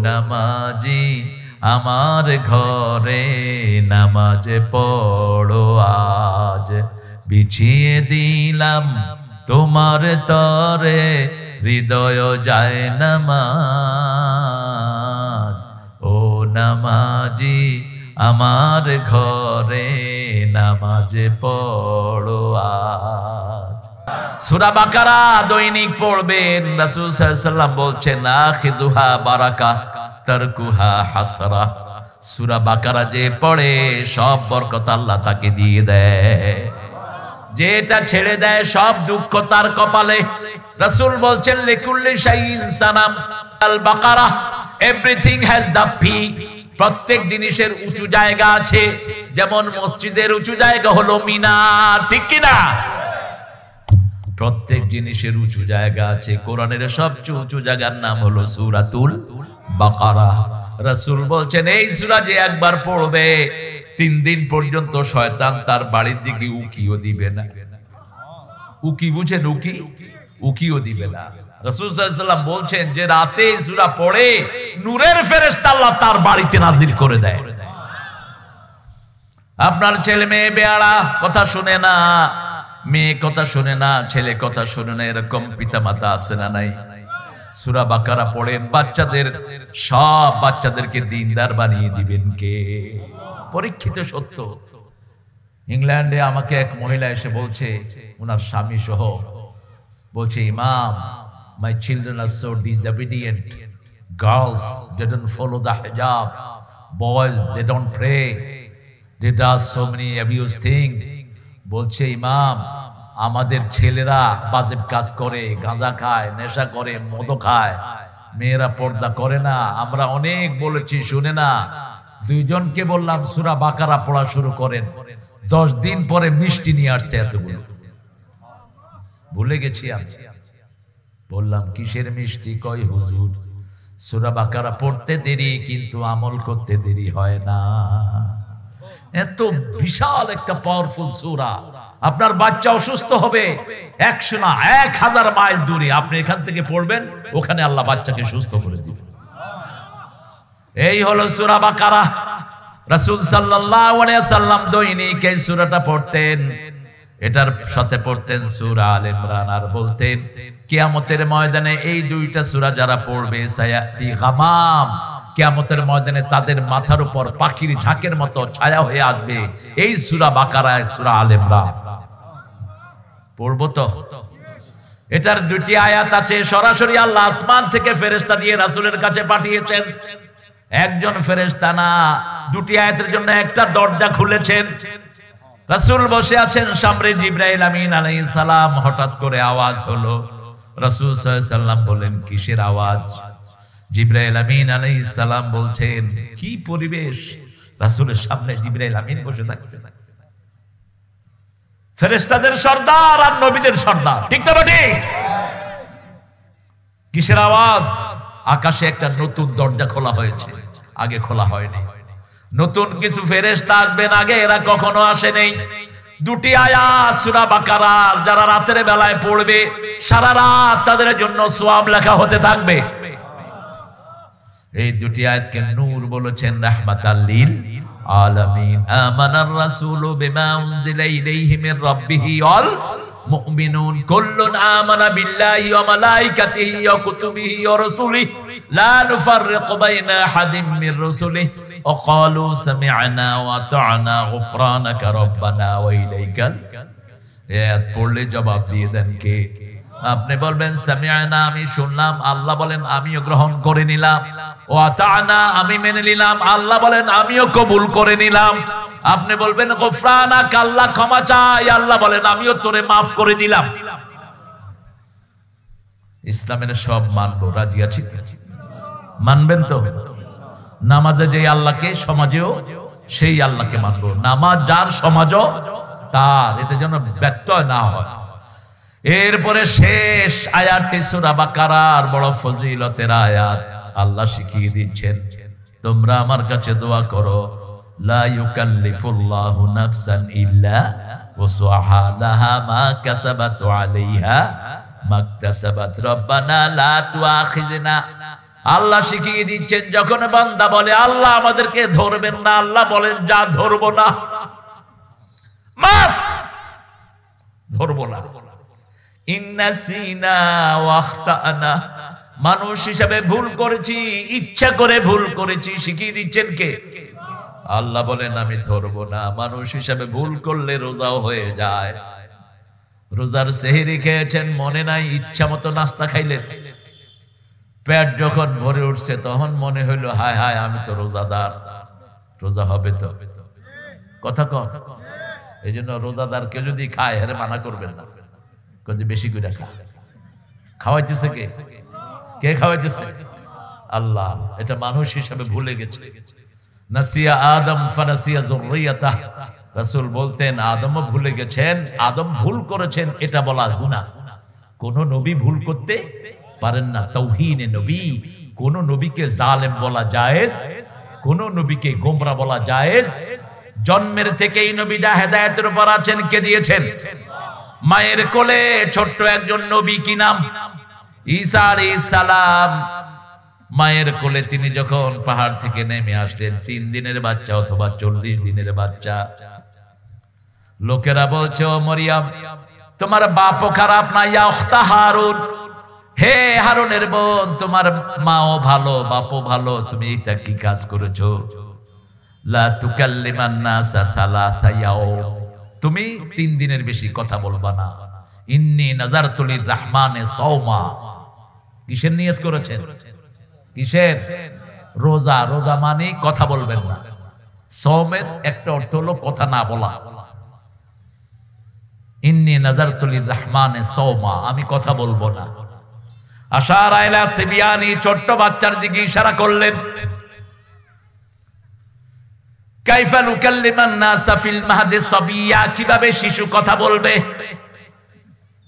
নামাজি আমার ঘরে নামাজ পড়ো আজ, বিছিয়ে দিলাম তোমার তরে হৃদয় যায় নামাজ। ও নামাজি আমার ঘরে নামাজ পড়ো আজ। সূরা বাকারা দৈনিক পড়বেন। রাসূল সাল্লাল্লাহু আলাইহি ওয়াসাল্লাম বলছেন আখিদুহা বারাকা তারকুহা হাসরা। সূরা বাকারা যে পড়ে সব বরকত আল্লাহ তাকে দিয়ে দেয়, যেটা ছেড়ে দেয় সব দুঃখ তার কপালে। রাসূল বলছেন লিকুল্লি শাইইন সানাম আল বাকারা, এভরিথিং হ্যাজ দ্য পিক। প্রত্যেক জিনিসের উঁচু জায়গা আছে, যেমন মসজিদের উঁচু জায়গা হলো মিনার, ঠিক কি না? প্রত্যেক জিনিসের উঁচু জায়গা আছে। কোরআনের সবচেয়ে উঁচু জায়গার নাম হলো সূরাতুল বাকারা। রাসূল বলছেন এই সূরা যে একবার পড়বে 3 দিন পর্যন্ত শয়তান তার বাড়ির দিকে উকিও দিবে না। উকি বুঝেন? উকিও দিবে না। রাসূল সাল্লাল্লাহু আলাইহি ওয়াসাল্লাম বলছেন যে রাতে এই সূরা পড়ে নূরের ফেরেশতা আল্লাহ তার বাড়িতে নাজিল করে দেয়। আপনার ছেলে মেয়ে বেয়ারা কথা শুনে না, মেয়ে কথা শুনে না, ছেলে কথা শুনে না, এরকম পিতামাতা আছে না নাই? সূরা বাকারা পড়েন, সব বাচ্চাদেরকে দ্বীনদার বানিয়ে দিবেন কে? পরীক্ষিত সত্য। ইংল্যান্ডে আমাকে এক মহিলা এসে বলছে, ওনার স্বামী সহ, বলছে ইমাম, my children are so disobedient. Girls, they don't follow the hijab. Boys, they don't pray. They do so many abuse things. বলছে ইমাম, আমাদের ছেলেরা বাজে কাজ করে, গাঁজা খায়, নেশা করে, মদ খায়, মেয়েরা পর্দা করে না। আমরা অনেক বলেছি শুনে না। 2 জনকে বললাম সূরা বাকারা পড়া শুরু করেন, 10 দিন পরে মিষ্টি নিয়ে আসছে এতগুলো। ভুলে গেছি আমি। বললাম কিসের মিষ্টি? কয় হুজুর সূরা বাকারা পড়তে দেরি কিন্তু আমল করতে দেরি হয় না। এত বিশাল একটা পাওয়ারফুল সূরা। আপনার বাচ্চা অসুস্থ হবে 100 না 1000 মাইল দূরে, আপনি এখান থেকে পড়বেন, ওখানে আল্লাহ বাচ্চাকে সুস্থ করে দিবেন। এই হলো সূরা বাকারা। রাসূল সাল্লাল্লাহু আলাইহি ওয়াসাল্লাম দৈনিক এই সূরাটা পড়তেন। এটার সাথে পড়তেন সূরা আল ইমরান, আর বলতেন কিয়ামতের ময়দানে এই 2টা সূরা যারা পড়বে সায়াতি গামাম, কিয়ামতের ময়দানে তাদের মাথার উপর পাখির ঝাঁকের মতো ছায়া হয়ে আসবে এই সূরা বাকারা, সূরা আল ইমরান। পড়বো তো? এটার 2টি আয়াত আছে। সরাসরি আল্লাহ আসমান থেকে ফেরেশতা দিয়ে রাসূলের কাছে পাঠিয়েছেন। একজন ফেরেশতা না, 2টি আয়াতের জন্য একটা দরজা খুলেছেন। রাসূল বসে আছেন, সামনে জিবরাইল আমিন আলাইহিস সালাম। হঠাৎ করে আওয়াজ হলো। রাসূল সাল্লাল্লাহু আলাইহি সাল্লাম বলেন কিসের আওয়াজ? জিবরাইল আমিন আলাইহিস সালাম বলছেন কি পরিবেশ, রাসূলের সামনে জিবরাইল আমিন বসে থাকতেন। ফেরেশতাদের সর্দার আর নবীদের সর্দার, ঠিক না ঠিক? কিসের আওয়াজ? আকাশে একটা নতুন দরজা খোলা হয়েছে, আগে খোলা হয়নি। নতুন কিছু ফেরেশতা আসবেন, আগে এরা কখনো আসে নাই। 2টি আয়াত সূরা বাকারার যারা রাতের বেলায় পড়বে সারা রাত তাদের জন্য সওয়াব লেখা হতে থাকবে। এই 2টি আয়াতকে নূর বলেছেন, রাহমাতাল লিল আলামিন। আমানার রাসূলু বিমা উনজিলা ইলাইহি মির রাব্বিহি ওয়াল মুমিনুন কুল্লুন আমানা বিল্লাহি ওয়া মালাইকাতিহি ওয়া কুতুবিহি ওয়া রাসূলিহি লা নুফাররিকু বাইনা আহাদিন মির রাসূলিহি ওয়া ক্বালু সামি'না ওয়া আতা'না গুফরানাকা রাব্বানা ওয়া ইলাইকাল। আয়াত পড়লে জবাব দিয়ে দেন কে? আপনি বলবেন সামি'না, আমি শুনলাম, আল্লাহ বলেন আমিও গ্রহণ করে নিলাম। ওয়া আতা'না, আমি মেনে নিলাম, আল্লাহ বলেন আমিও কবুল করে নিলাম। আপনি বলবেন গুফরানাক, আল্লাহ ক্ষমা চাই, আল্লাহ বলেন আমিও তোরে মাফ করে দিলাম। ইসলামের সব মানবো, রাজি আছি? মানবেন তো? নামাজে যে আল্লাহকে, সমাজেও সেই আল্লাহকে মানবো। নামাজ যার, সমাজও তার, এটা যেন ব্যত্যয় না হয়। এরপরে শেষ আয়াতটি সূরা বাকারার বড় ফজিলতের আয়াত। আল্লাহ শিখিয়ে দিচ্ছেন তোমরা আমার কাছে দোয়া করো, লা ইউকাল্লিফুল্লাহু নাফসান ইল্লা ওয়াসআহা লাহা মা কাসাবাত ওয়া আলাইহা মাকতাসাবাত রব্বানা লা তুআখিযনা। আল্লাহ শিখিয়ে দিচ্ছেন, যখন বান্দা বলে আল্লাহ আমাদেরকে ধরবেন না, আল্লাহ বলেন যা ধরবো না, মাফ, ধরবো না। ইন্নাসিনা ওয়াখতানা, মানুষ হিসাবে ভুল করেছি, ইচ্ছা করে ভুল করেছি, শিখিয়ে দিচ্ছেন কে? আল্লাহ বলেন আমি ধরবো না। মানুষ হিসাবে ভুল করলে রোজাও হয়ে যায়। রোজার সেহরি খেয়েছেন, মনে নাই, ইচ্ছা মতো নাস্তা খাইলেন, পেট যখন ভরে উঠছে তখন মনে হইলো হায় হায় আমি তো রোজাদার, রোজা হবে তো, কথা কন। এই জন্য রোজাদারকে যদি খায় হেরে মানা করবেন না, বেশি করে খাওয়াইতেছে কে? কে খাওয়াইতেছে? আল্লাহ। এটা মানুষ হিসাবে ভুলে গেছে। নাসিয়া আদম ফানাসিয়া যুররিয়াতাহ, রাসূল বলতেন আদমও ভুলে গেছেন, আদম ভুল করেছেন, এটা বলা গুনাহ। কোন নবী ভুল করতে পারেন না। তাওহীনে নবী, কোন নবীকে জালেম বলা জায়েজ, কোন নবীকে গোমরা বলা জায়েজ। জন্মের থেকেই নবীরা হেদায়েতের উপর আছেন, কে দিয়েছেন? মায়ের কোলে ছোট্ট একজন নবী, কি নাম? ঈসা আলাইহিস সালাম। মায়ের কোলে তিনি যখন পাহাড় থেকে নেমে আসলেন, 3 দিনের বাচ্চা অথবা 40 দিনের বাচ্চা, লোকেরা বলছে ও মরিয়ম তোমার বাপও খারাপ না, ইয়া উখতা হারুন, হে হারুনের বোন, তোমার মাও ভালো বাপও ভালো, তুমি এটা কি কাজ করেছো? লা তুকাল্লিমান নাসা সালাসা ইয়াউম, তুমি 3 দিনের বেশি কথা বলবা না। ইন্নী নাযারতু লির রাহমানে সাওমা, কিসের নিয়ত করেছেন? কিসের? রোজা। রোজা মানে কথা বলবেন না। সাওমের একটা অর্থ হলো কথা না বলা। ইন্নী নাযারতু লির রাহমানে সাওমা, আমি কথা বলবো না। আশারা ইলা সিবিয়ানি, ছোট্ট বাচ্চার দিকে ইশারা করলেন। কাইফা নুকাল্লিমান নাসা ফিল মাহদি সাবিয়া, কিভাবে শিশু কথা বলবে?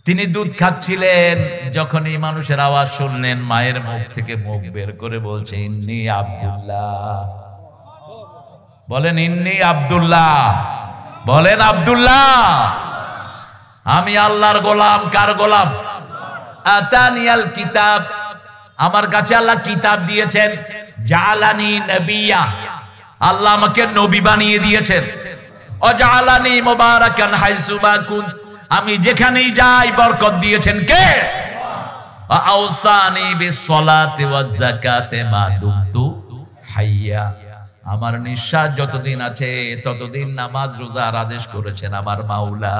তিনি দুধ খাচ্ছিলেন, যখনই মানুষের আওয়াজ শুনলেন, মায়ের মুখ থেকে মুখ বের করে বলছে ইন্নী আব্দুল্লাহ। বলেন ইন্নী আব্দুল্লাহ, বলেন আব্দুল্লাহ, আমি আল্লাহর গোলাম। কার গোলাম? আতানিয়াল কিতাব, আমার কাছে আল্লাহ কিতাব দিয়েছেন। জালানি নবিয়া, আল্লাহ আমাকে নবী বানিয়ে দিয়েছেন। ওয়াজআলানি মুবারাকান হাইসু মা কুনত, আমি যেখানেই যাই বরকত দিয়েছেন কে? আওসানি বিসসালাতি ওয়াজ যাকাতি মা দুমতু হাইয়া, আমার নিঃশ্বাস যতদিন আছে ততদিন নামাজ রোজার আদেশ করেছেন আমার মাওলা।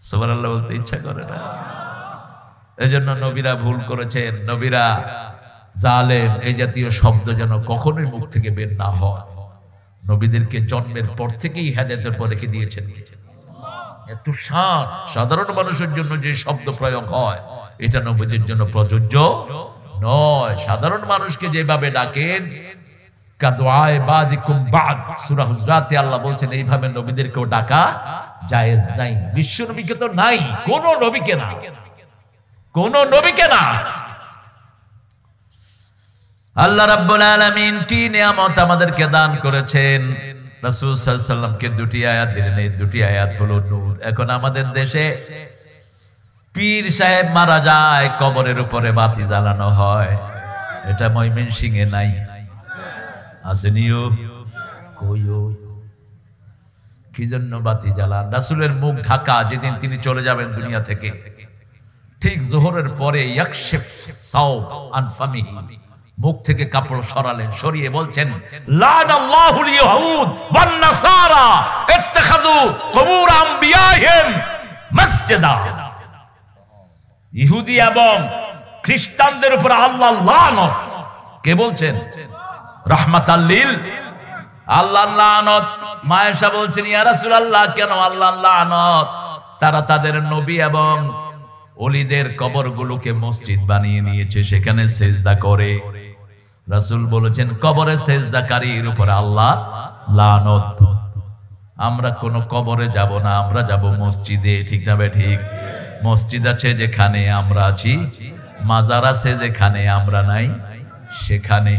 সুবহানাল্লাহ বলতে ইচ্ছা করে না? এজন্য নবীরা ভুল করেছেন। নবীরা জালেম এই জাতীয় শব্দ যেন কখনোই মুখ থেকে বের না হয়। নবীদেরকে জন্মের পর থেকেই হেদায়েতের পর রেখে দিয়েছেন। এত সাধারণ মানুষের জন্য যে শব্দ প্রয়োগ হয় এটা নবীদের জন্য প্রযোজ্য নয়। সাধারণ মানুষকে যেভাবে ডাকেন, কাদওয়ায়ে বাদিকুম বাদ, সূরা হুজরাতে আল্লাহ বলছেন এইভাবে নবীদেরকেও ডাকা জায়েজ নাই। বিশ্ব নবীকে তো নাই, কোন নবীকে না, কোন নবীকে না। আল্লাহ রাব্বুল আলামিন কি নিয়ামত আমাদেরকে দান করেছেন। রাসূল সাল্লাল্লাহু আলাইহি ওয়াসাল্লামকে 2টি আয়াত দিলেন, এই 2টি আয়াত হলো নূর। এখন আমাদের দেশে পীর সাহেব মারা যায়, কবরের উপরে বাতি জ্বালানো হয়। এটা ময়মনসিংহে নাই, আসেনিও কইও। কি জন্য বাতি জ্বালান? রাসূলের মুখ ঢাকা, যেদিন তিনি চলে যাবেন দুনিয়া থেকে, ঠিক যোহরের পরে ইয়াকশিফ সাওব আন ফামিহি, মুখ থেকে কাপড় সরালেন, সরিয়ে বলছেন লানাল্লাহুল ইয়াহুদ ওয়ান নাসারা ইত্তাখাযু কুবুর আমবিয়াহিম মসজিদা, ইহুদি এবং খ্রিস্টানদের উপর আল্লাহ লানত। কে বলছেন? রাহমাতাল লিল, আল্লাহ লানত। মায়েশা বলছেন ইয়া রাসূলুল্লাহ, কেন আল্লাহ লানত? তারা তাদের নবী এবং ওলিদের কবরগুলোকে মসজিদ বানিয়ে নিয়েছে, সেখানে সেজদা করে। রাসূল বলেছেন কবরে সেজদাকারীর উপর আল্লাহ লানত। আমরা কোন কবরে যাব না, আমরা যাব মসজিদে। ঠিক না ঠিক? মসজিদ আছে যেখানে আমরা আছি, মাজার আছে যেখানে আমরা নাই সেখানে।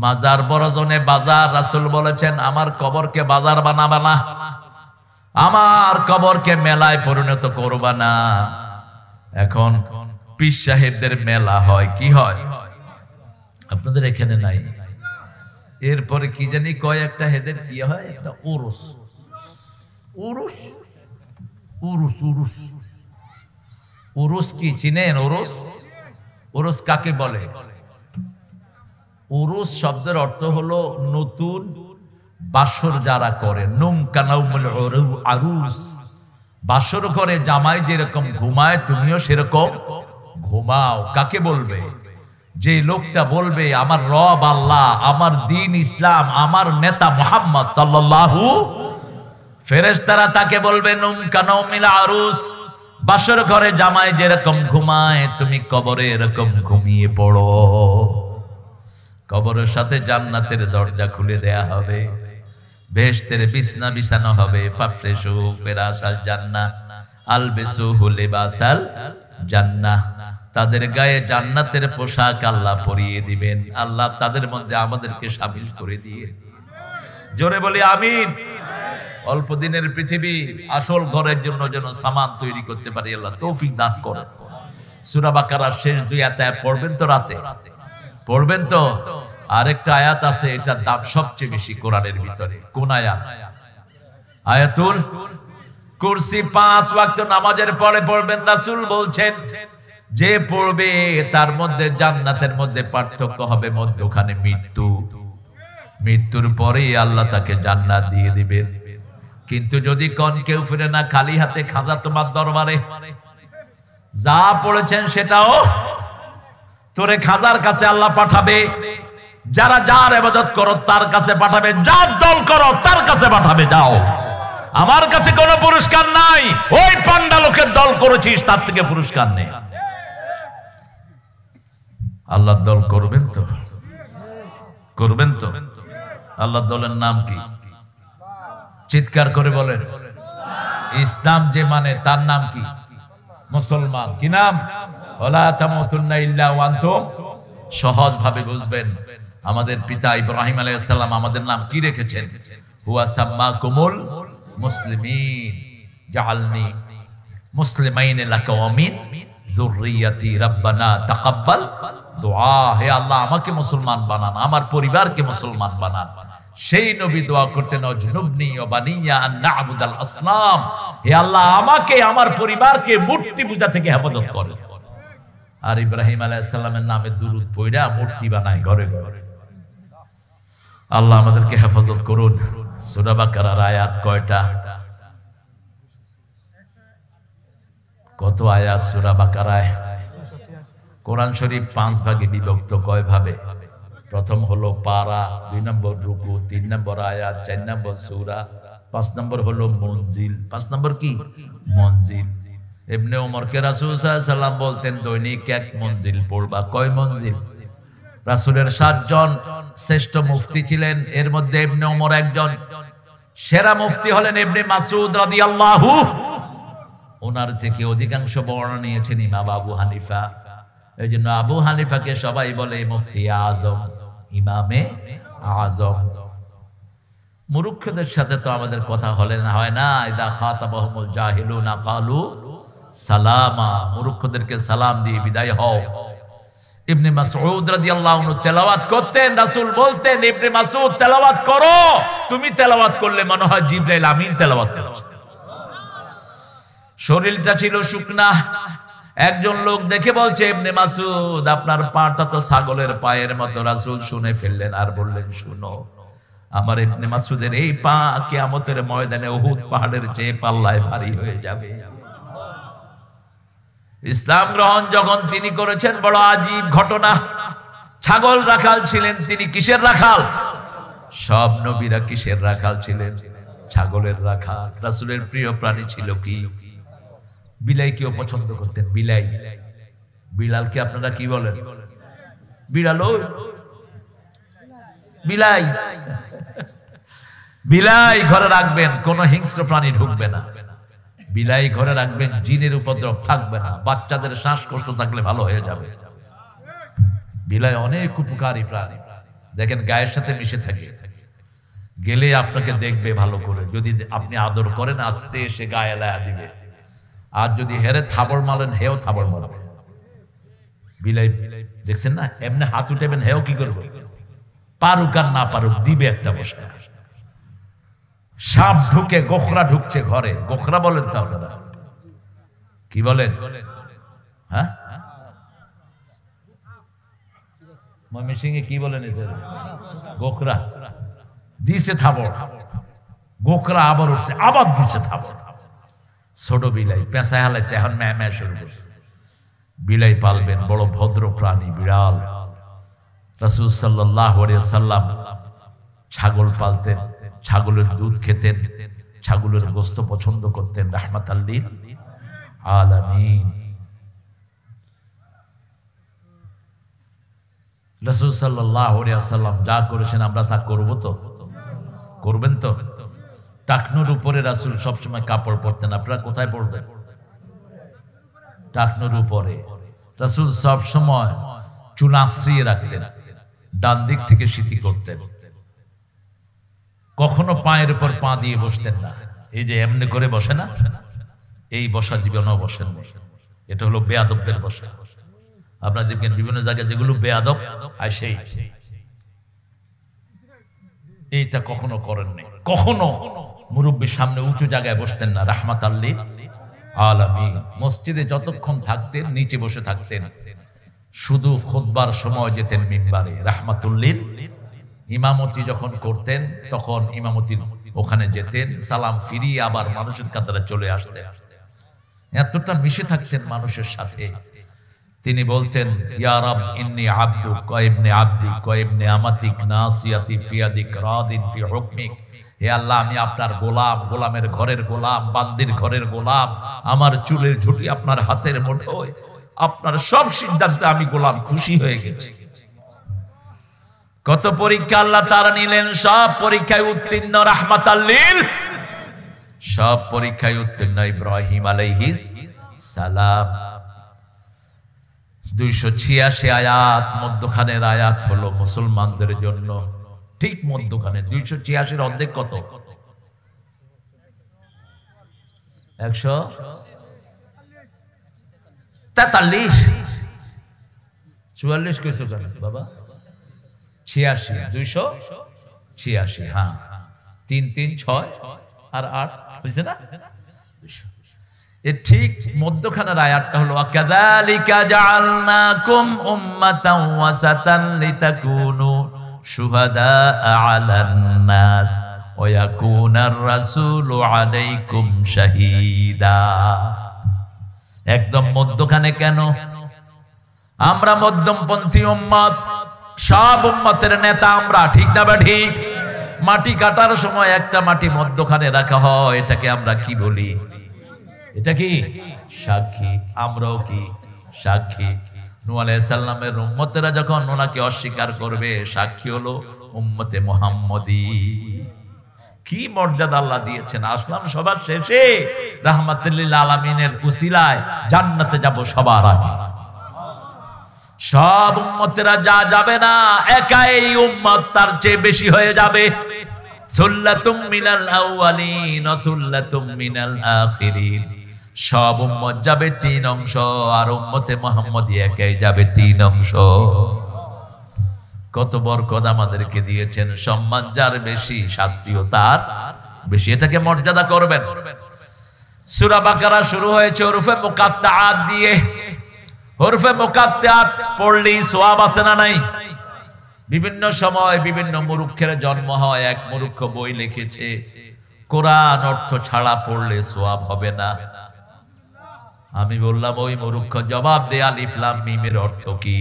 মাজার বড়জনে বাজার। রাসূল বলেছেন আমার কবরকে বাজার বানাবা না, আমার কবরকে মেলায় পরিণত করবা না। এখন পীর সাহেবদের মেলা হয়, কি হয় আপনাদের এখানে নাই? এরপরে কি জানি কয় একটা হেদের কি হয়, একটা উরুস। উরুস উরুস উরুস উরুস কি চিনেন? উরুস, উরুস কাকে বলে? উরুস শব্দের অর্থ হলো নতুন বাসর যারা করে। নুম কানাউমুল আরুস, বাসর করে জামাই যেরকম ঘুমায় তুমিও সেরকম ঘুমাও। কাকে বলবে? যে লোকটা বলবে আমার রব আল্লাহ, আমার দ্বীন ইসলাম, আমার নেতা মুহাম্মদ সাল্লাল্লাহু, ফেরেশতারা তাকে বলবে নুম কানাউমিল আরুস, বাসর ঘরে জামাই যেরকম ঘুমায় তুমি কবরে এরকম ঘুমিয়ে পড়ো। কবরের সাথে জান্নাতের দরজা খুলে দেয়া হবে, বেহেশতের বিছনা বিছানো হবে। ফাফরেশু ফিরাশাল জান্নাহ আলবিসুহু লিবাসাল জান্নাহ, তাদের গায়ে জান্নাতের পোশাক আল্লাহ পরিয়ে দিবেন। আল্লাহ তাদের মধ্যে আমাদেরকে শামিল করে দিয়ে, জোরে বলি আমিন। অল্প দিনের পৃথিবী, আসল ঘরের জন্য যেন সামান তৈরি করতে পারি, আল্লাহ তৌফিক দান করেন। সূরা বাকারার শেষ 2 আয়াত পড়বেন তো, রাতে পড়বেন তো। আরেকটা আয়াত আছে, এটার দাম সবচেয়ে বেশি কোরআনের ভিতরে। কোন আয়াত? আয়াতুল কুরসি। 5 ওয়াক্ত নামাজের পরে পড়বেন। রাসূল বলছেন যে পড়বে তার মধ্যে জান্নাতের মধ্যে পার্থক্য হবে মধ্যখানে মৃত্যু। মৃত্যুর পরেই আল্লাহ তাকে জান্নাত দিয়ে দিবেন। কিন্তু যদি কোন কেউ ফিরে না খালি হাতে, খাজা তোমার দরবারে যা পড়েছেন সেটাও তোরে খাজার কাছে আল্লাহ পাঠাবে। যারা যার ইবাদত করো তার কাছে পাঠাবে, যার দল করো তার কাছে পাঠাবে। যাও, আমার কাছে কোনো পুরস্কার নাই, ওই পান্ডা লোকের দল করেছিস তার থেকে পুরস্কার নেই। আল্লাহর দল করবেন তো? করবেন তো? আল্লাহর দলের নাম কি? চিৎকার করে বলেন। ইসলাম যে মানে তার নাম কি? মুসলমান। কি নাম? ওয়ালা তামুতুন্না ইল্লা ওয়া আনতুম। সহজ ভাবে বুঝবেন। আমাদের পিতা ইব্রাহিম আলাইহিস সালাম আমাদের নাম কি রেখেছেন? হুয়া সাম্মাকুমুল মুসলিমিন জাআলনি মুসলিমাইন লাকা ওয়া মিন যুররিয়াতি রাব্বানা তাকাব্বাল দুআ। হে আল্লাহ আমাকে মুসলমান বানান, আমার পরিবারকে মুসলমান বানান। সেই নবী দোয়া করতেন অজনুবনি ওয়া বানিয়া আন না'বুদাল আসনাম। হে আল্লাহ আমাকে, আমার পরিবারকে মূর্তি পূজা থেকে হেফাজত করেন। আর ইব্রাহিম আলাইহিস সালামের নামে দুরূদ পড়া মূর্তি বানায় ঘরে ঘরে। আল্লাহ আমাদেরকে হেফাজত করুন। সূরা বাকারার আয়াত কয়টা? কত আয়াত সূরা বাকারায়? কোরআন শরীফ 5 ভাগে বিভক্ত। কয় ভাবে? প্রথম হলো পারা, 2 নম্বর রুকু, 3 নম্বর আয়াত, 4 নম্বর সূরা, 5 নম্বর হলো মঞ্জিল। 5 নম্বর কি? মঞ্জিল। ইবনে ওমরকে রাসূল সাল্লাল্লাহু আলাইহি ওয়াসাল্লাম বলতেন দৈনিক 1 মঞ্জিল পড়বা। কয় মঞ্জিল? রাসূলের 7 জন শ্রেষ্ঠ মুফতি ছিলেন, এর মধ্যে ইবনে ওমর একজন। সেরা মুফতি হলেন ইবনে মাসউদ রাদিয়াল্লাহু। ওনার থেকে অধিকাংশ বর্ণনা নিয়েছেন ইমাম আবু হানিফা। এইজন্য আবু হানিফাকে সবাই বলে মুফতি আজম, ইমামে আজম। মুরুক্ষদের সাথে তো আমাদের কথা হয় না। ইদা খাতাবাহুমুল জাহিলুনা ক্বালু সালামা। মুরুক্ষদেরকে সালাম দিয়ে বিদায় হও। ইবনে মাসউদ রাদিয়াল্লাহু আনহু তেলাওয়াত করতেন, রাসূল বলতেন ইবনে মাসউদ তেলাওয়াত করো। তুমি তেলাওয়াত করলে মনে হয় জিবরাইল আমিন তেলাওয়াত করছে। শরীরটা ছিল শুকনা। একজন লোক দেখে বলছে ইবনে মাসউদ আপনার পাটা তো ছাগলের পায়ের মতো। রাসূল শুনে ফেললেন আর বললেন শুনো, আমার ইবনে মাসউদের এই পা কিয়ামতের ময়দানে উহুদ পাহাড়ের চেয়ে পাল্লায় ভারী হয়ে যাবে। ইসলাম গ্রহণ যখন তিনি করেছেন বড় আজীব ঘটনা। ছাগল রাখাল ছিলেন তিনি। কিসের রাখাল? সব নবীরা কিসের রাখাল ছিলেন? ছাগলের রাখাল। রাসূলের প্রিয় প্রাণী ছিল কি? বিলাই। কেউ পছন্দ করতেন বিলাই। বিলালকে আপনারা কি বলেন? বিড়াল। বিলাই। বিলাই ঘরে রাখবেন, কোন হিংস্র প্রাণী ঢুকবে না। বিলাই ঘরে রাখবেন, জিনের উপদ্রব থাকবে না। বাচ্চাদের শ্বাসকষ্ট থাকলে ভালো হয়ে যাবে। বিলাই অনেক উপকারী প্রাণী। দেখেন গায়ের সাথে মিশে থাকে, গেলে আপনাকে দেখবে ভালো করে। যদি আপনি আদর করেন আস্তে এসে গায়ে লায়া দিবে। আর যদি হেরে থাবড় মারেন হেও থাবড় মারবে। বিলাই দেখছেন না, এমনি হাত উঠেবেন, হেও কি করবো, পারুক আর না পারুক দিবে একটা বসা। সাপ ঢুকে, গোখরা ঢুকছে ঘরে, গোখরা বলেন তো আপনারা, কি বলেন? হ্যাঁ, ময়মনসিংহে কি বলেন এটা? গোখরা দিছে থাবড়, গোখরা আবার উঠছে, আবার দিছে থাবড়। ছোট বিলাই পেঁচা হালাইছে, এখন ম্যা ম্যা শুরু করছে। বিলাই পালবেন, বড় ভদ্র প্রাণী বিড়াল। রাসূল সাল্লাল্লাহু আলাইহি ওয়াসাল্লাম ছাগল পালতেন, ছাগলের দুধ খেতেন, ছাগলের গোশত পছন্দ করতেন, রাহমাতাল লিল আলামিন। রাসূল সাল্লাল্লাহু আলাইহি ওয়াসাল্লাম যা করেছেন আমরা তা করব তো, করবেন তো? টাকনুর উপরে রাসূল সবসময় কাপড় পরতেন, আপনারা কোথায় পরবেন? টাকনুর উপরে। রাসূল সব সময় চুল আশ্রিয়ে রাখতেন, ডান দিক থেকে সিঁথি করতেন, কখনো পায়ের উপর পা দিয়ে বসতেন না। এই যে এমনি করে বসে না, এই বসা জীবনেও বসেন না। এটা হলো বেয়াদবদের বসা। আপনারা দেখবেন বিভিন্ন জায়গায় যেগুলো বেয়াদব আর সেই এইটা কখনো করেন নাই। কখনো মুরব্বীর সামনে উঁচু জায়গায় বসতেন না, রাহমাতাল লিল আলামিন। মসজিদে যতক্ষণ থাকতেন নিচে বসে থাকতেন, শুধু খুতবার সময় যেতেন মিম্বারে, রাহমাতুল লিল। ইমামতি যখন করতেন তখন ইমামতির ওখানে যেতেন, সালাম ফিরিয়ে আবার মানুষের কাতারে চলে আসতেন। এতটা মিশে থাকতেন মানুষের সাথে। তিনি বলতেন, ইয়া রাব ইন্নী আবদুক ওয়া ইবনে আবদিক ওয়া ইবনে আমাতিক নাসিয়াতি ফি ইয়াদিক রাদিন ফি হুকমিক। হে আল্লাহ, আমি আপনার গোলাম, গোলামের ঘরের গোলাম, বান্দির ঘরের গোলাম। আমার চুলের ঝুঁটি আপনার হাতের মুঠোয়, আপনার সব সিদ্ধান্তে আমি গোলাম, খুশি হয়ে গেছি। কত পরীক্ষা আল্লাহ তাআলা নিলেন, সব পরীক্ষায় উত্তীর্ণ রাহমাতাল লিল, সব পরীক্ষায় উত্তীর্ণ ইব্রাহিম আলাইহিস সালাম। 286 আয়াত, মধ্যখানের আয়াত হলো মুসলমানদের জন্য, ঠিক মধ্যখানে। 286 অর্ধেক কত? 143। 44 কইছো কেন বাবা? 86, 286। হ্যাঁ, 3 3 6 আর 8 হইছে না? এর ঠিক মধ্যখানের আয়াতটা হলো আকাযালিকা জাআলনাকুম উম্মাতান ওয়াসাতান লিতাকুনু শুহাদা আলান নাস ওয়া ইয়াকুনার রাসূলু আলাইকুম শাহীদা। একদম মধ্যখানে কেন? আমরা মধ্যমপন্থী উম্মত, সব উম্মতের নেতা আমরা, ঠিক না বা ঠিক? মাটি কাটার সময় একটা মাটি মধ্যখানে রাখা হয়, এটাকে আমরা কি বলি? এটা কি? সাক্ষী। আমরাও কি? সাক্ষী। নূহ আলাইহিস সালামের উম্মতেরা যখন ওনাকে অস্বীকার করবে, সাক্ষী হলো উম্মতে মুহাম্মদী। কি মর্যাদা আল্লাহ দিয়েছেন। আসলাম সবার শেষে, রাহমাতুল লিল আলামিনের উসিলায় জান্নাতে যাব সবার আগে। সব উম্মতেরা যা যাবে না, একা এই উম্মত তার চেয়ে বেশি হয়ে যাবে। সুল্লাতুম মিনাল আউয়ালিন ওয়া সুল্লাতুম মিনাল আখিরিন। সব উম্মত যাবে 3 অংশ, আর উম্মতে মুহাম্মদী একাই যাবে 3 অংশ। কত বরকত আমাদেরকে দিয়েছেন। সম্মান যার বেশি, শাস্তিও তার বেশি। এটাকে মর্যাদা করবেন। সূরা বাকারা শুরু হয়েছে হরফে মুকাত্তাআত দিয়ে। হরফে মুকাত্তাআত পড়লে সওয়াব আছে না নাই? বিভিন্ন সময় বিভিন্ন মুরুক্ষের জন্ম হয়। এক মুরুক্ষ বই লিখেছে, কোরআন অর্থ ছাড়া পড়লে সওয়াব হবে না। আমি বললাম, ওই মুরুক্ষ জবাব দে, আলিফ লাম মিমের অর্থ কি?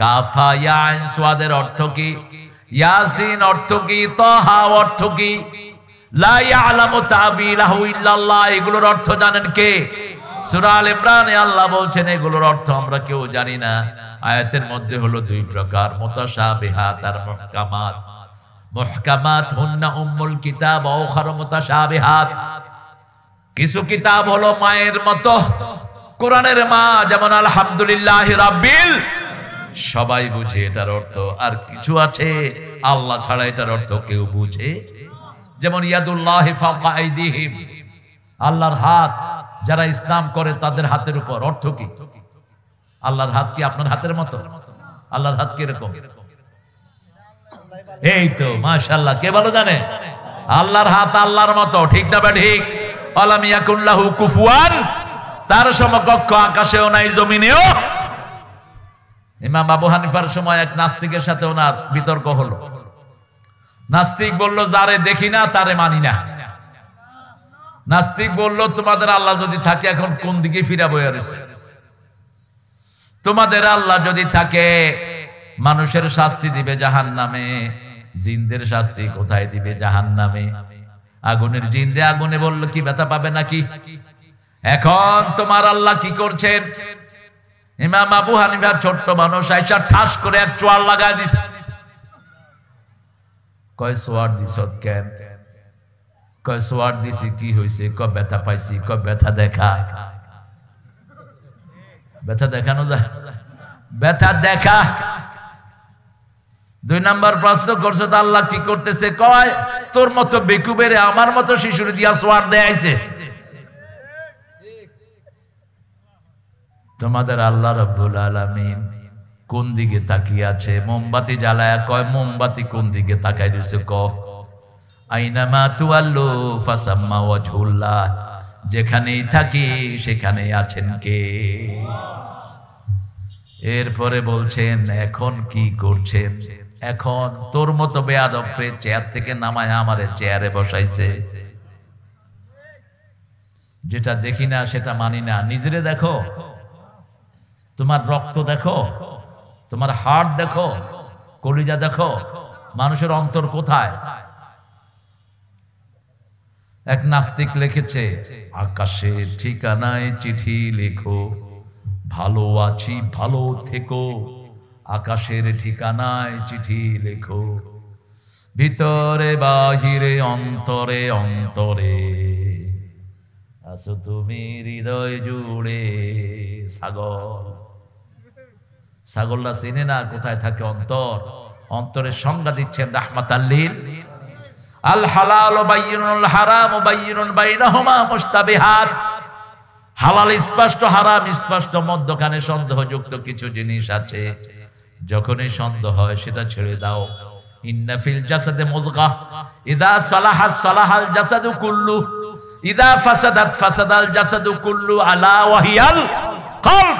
কাফ হা ইয়া আইন সাদের অর্থ কি? ইয়াসিন অর্থ কি? তাহা অর্থ কি? লা ইয়ালামু তাবিলাহু ইল্লাল্লাহ, এগুলোর অর্থ জানেন কে? সূরা আল ইমরানে আল্লাহ বলছেন এগুলোর অর্থ আমরা কেউ জানি না। আয়াতের মধ্যে হলো 2 প্রকার, মুতাশাবিহাত আর মুহকামাত। মুহকামাত হুন্না উম্মুল কিতাব ওয়া উখরা মুতাশাবিহাত। কিছু কিতাব হলো মায়ের মতো, কোরআনের মা, যেমন আলহামদুলিল্লাহি রাব্বিল, সবাই বুঝে এটার অর্থ। আর কিছু আছে আল্লাহ ছাড়া এটার অর্থ কেউ বুঝে, যেমন ইয়াদুল্লাহি ফাওকা আইদিহিম, আল্লাহর হাত যারা ইসলাম করে তাদের হাতের উপর। অর্থ কি? আল্লাহর হাত কি আপনার হাতের মতো? আল্লাহর হাত কিরকম? এই তো মাশাআল্লাহ, কে ভালো জানে? আল্লাহর হাত আল্লাহর মতো, ঠিক না বা ঠিক? আলাম ইয়াকুন লাহু কুফুয়ান, তার সমকক্ষ আকাশেও নাই জমিনেও। ইমাম আবু হানিফার সময় এক নাস্তিকের সাথে ওনার বিতর্ক হলো। নাস্তিক বলল, যারে দেখি না তারে মানি না। নাস্তিক বলল, তোমাদের আল্লাহ যদি থাকে এখন কোন দিকে ফিরা বয়ে রয়েছে? তোমাদের আল্লাহ যদি থাকে মানুষের শাস্তি দিবে জাহান্নামে, জিনদের শাস্তি কোথায় দিবে? জাহান্নামে। আগুনের জিনরে আগুনে বলল কি ব্যথা পাবে নাকি? এখন তোমার আল্লাহ কি করছেন? ইমাম আবু হানিফা ছোট্ট মানুষ, আইসা ঠাস করে এক চোয়ার লাগায় দিছে। কয় সোয়ার দিছ কেন? কয় সোয়ার দিছি, কি হয়েছে? কয় ব্যথা পাইছি। কয় ব্যথা দেখা। ব্যথা দেখানো যায়? ব্যথা দেখা। 2 নম্বর প্রশ্ন করছে, তো আল্লাহ কি করতেছে? কয় তোর মতো বেকুবেরে আমার মতো শিশুর দিয়া সোয়ার দেয়াইছে। তোমাদের আল্লাহ রাব্বুল আলামিন কোন দিকে তাকিয়ে আছে? মোমবাতি জ্বালায়া কয়, মোমবাতি কোন দিকে তাকাই রয়েছে? ক আইনামা তুয়াল্লু ফাসাম্মা ওয়াজহুল্লাহ, যেখানেই থাকি সেখানেই আছেন কে? এরপরে বলছেন, এখন কি করছেন? এখন তোর মতো বেয়াদবকে চেয়ার থেকে নামায় আমারে চেয়ারে বসাইছে। যেটা দেখি না সেটা মানি না। নিজেরে দেখো, তোমার রক্ত দেখো, তোমার হার্ট দেখো, কলিজা দেখো, মানুষের অন্তর কোথায়? এক নাস্তিক লিখেছে, আকাশে ঠিকানায় চিঠি লেখো, ভালো আছি ভালো থেকো। আকাশের ঠিকানায় চিঠি লেখো, ভিতরে বাহিরে অন্তরে অন্তরে আছো তুমি হৃদয় জুড়ে। ছাগল, ছাগলরা চিনে না কোথায় থাকে অন্তর। অন্তরের সংজ্ঞা দিচ্ছেন রাহমাতাল লিল আল হালাল বাইয়িনুল হারাম বাইয়িনুন বাইনাহুমা মুশতাবিহাত। হালাল স্পষ্ট, হারাম স্পষ্ট, মধ্যখানে সন্দেহযুক্ত কিছু জিনিস আছে। যখনই সন্দেহ হয় সেটা ছেড়ে দাও। ইন্না ফিল জাসাদে মুযগাহ ইযা সালাহাত সালাহাল জাসাদু কুল্লু ইযা ফাসাদাত ফাসাদাল জাসাদু কুল্লু আলা ওয়াহিয়াল কলব।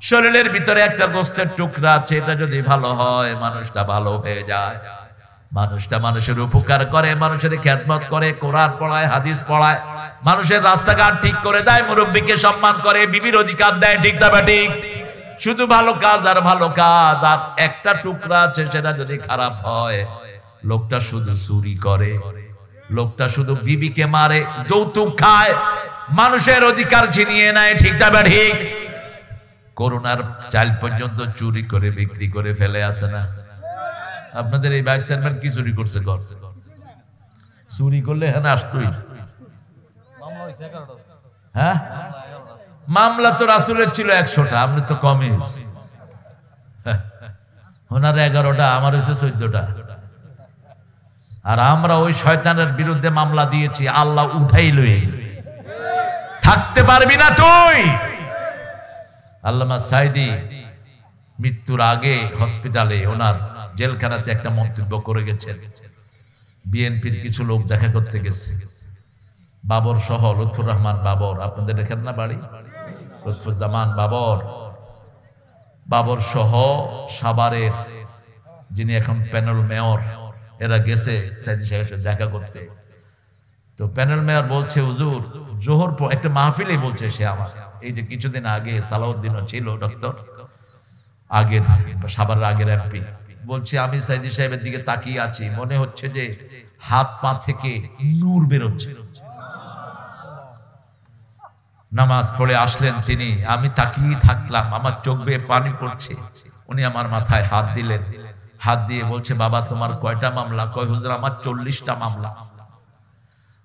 শরীরের ভিতরে একটা গোশতের টুকরা আছে, এটা যদি ভালো হয় মানুষটা ভালো হয়ে যায়। মানুষটা মানুষের উপকার করে, মানুষের খেদমত করে, কোরআন পড়ায়, হাদিস পড়ায়, মানুষের রাস্তাঘাট ঠিক করে দেয়, মুরব্বীকে সম্মান করে, বিবির অধিকার দেয়, ঠিক না ঠিক? শুধু ভালো কাজ আর ভালো কাজ। আর একটা টুকরা আছে, সেটা যদি খারাপ হয়, লোকটা শুধু চুরি করে, লোকটা শুধু বিবিকে মারে, যৌতুক খায়, মানুষের অধিকার ছিনিয়ে নেয়, ঠিক না ঠিক? করোনার চাল পর্যন্ত চুরি করে বিক্রি করে ফেলে আসে না? আপনাদের এই ভাইস চেয়ারম্যান কি চুরি করছে? চুরি করলে হ্যাঁ আসতোই। হ্যাঁ, মামলা তো রাসূলের ছিল 100টা, আপনি তো কমই। ওনার 11টা, আমার হয়েছে 14টা। আর আমরা ওই শয়তানের বিরুদ্ধে মামলা দিয়েছি, আল্লাহ উঠাই লয়ে গেছে। থাকতে পারবি না তুই। আল্লামা সাইদি মৃত্যুর আগে হসপিটালে, ওনার জেলখানাতে একটা মন্তব্য করে গেছেন। বিএনপির কিছু লোক দেখা করতে গেছে, বাবর সহ, লুৎফুর রহমান বাবর, আপনাদের দেখেন না বাড়ি, লুৎফুজ্জামান বাবর, বাবর সহ সাভারের যিনি এখন প্যানেল মেয়র, এরা গেছে সাইদি সাহেবের দেখা করতে। তো প্যানেল মেয়র বলছে, হুজুর জোহর পর একটা মাহফিলে বলছে সে আমার, এই যে কিছুদিন আগে সালাউদ্দিনও ছিল ডক্টর, আগের সাভারের আগের এমপি, বলছে আমি সাইদি সাহেবের দিকে তাকিয়ে আছি, মনে হচ্ছে যে হাত পা থেকে নূর বেরোচ্ছে। নামাজ পড়ে আসলেন তিনি, আমি তাকিয়ে থাকলাম, আমার চোখ বেয়ে পানি পড়ছে। উনি আমার মাথায় হাত দিলেন, হাত দিয়ে বলছে, বাবা তোমার কয়টা মামলা? কয় হুজুর আমার 40টা মামলা।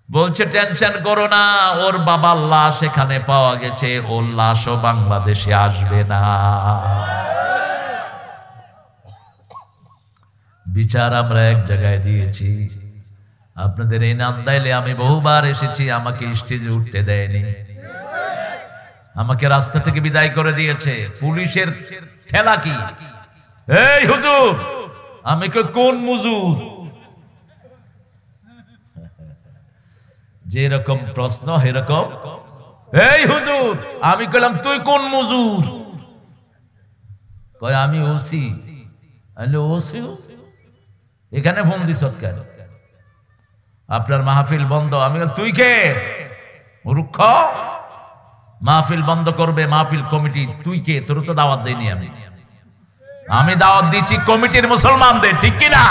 বলছে টেনশন করো না, ওর বাবার লাশ এখানে পাওয়া গেছে, ওর লাশও বাংলাদেশে আসবে না। বিচার আমরা এক জায়গায় দিয়েছি। আপনাদের এই নাম দাইলে আমি বহুবার এসেছি, আমাকে স্টেজে উঠতে দেয়নি। আমাকে রাস্তা থেকে বিদায় করে দিয়েছে। পুলিশের ঠেলা কি, এই হুজুর আমি কোন মুজুর? যেরকম প্রশ্ন এরকম, এই হুজুর আমি কইলাম তুই কোন মুজুর? কয় আমি ওসি। ওসি এখানে ফোন দিস কেন? আপনার মাহফিল বন্ধ। আমি তুই কে? মূর্খ, মাহফিল বন্ধ করবে মাহফিল কমিটি, তুই কে? তোর তো দাওয়াত দেইনি আমি দাওয়াত দিচ্ছি কমিটির মুসলমানদের, ঠিক কিনা?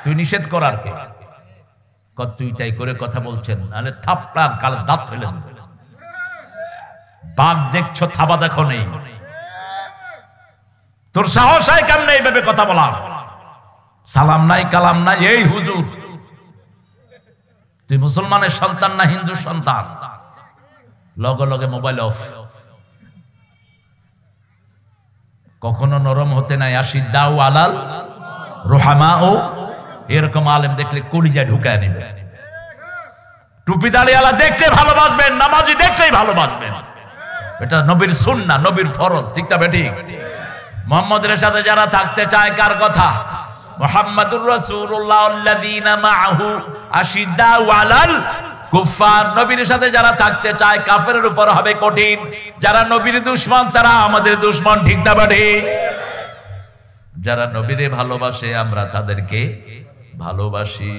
তুই নিষেধ করার কে? তুই তাই করে কথা বলছেন, নাহলে থাপ্পড়ার কালে দাঁত ফেলে দেবে। বাঘ দেখছো, থাবা দেখো নেই। তোর সাহস হয় কেমনে এইভাবে কথা বলা? সালাম নাই কালাম নাই, এই হুজুর তুই মুসলমানের সন্তান না হিন্দুর সন্তান? লগে লগে মোবাইল অফ। কখনো নরম হতে নাই। আশিদ্দাউ আলাল রুহামাউ, এরকম আলেম দেখলে কলিজায় ঢুকায় নেবে। টুপি দাড়িওয়ালা দেখতে ভালোবাসবেন, নামাজি দেখতেই ভালোবাসবেন। এটা নবীর সুন্নাহ, নবীর ফরজ, ঠিক না বেঠিক? মুহাম্মদের সাথে যারা থাকতে চায়, কার কথা? মুহাম্মাদুর রাসূলুল্লাহ আল্লাযীনা মাআহু আশিদ্দাউ আলাল কুফার। নবীর সাথে যারা থাকতে চায় কাফেরের উপর হবে কঠিন। যারা নবীর দুশমন তারা আমাদের দুশমন, ঠিক না বেঠিক? যারা নবীরে ভালোবাসে আমরা তাদেরকে ভালোবাসি।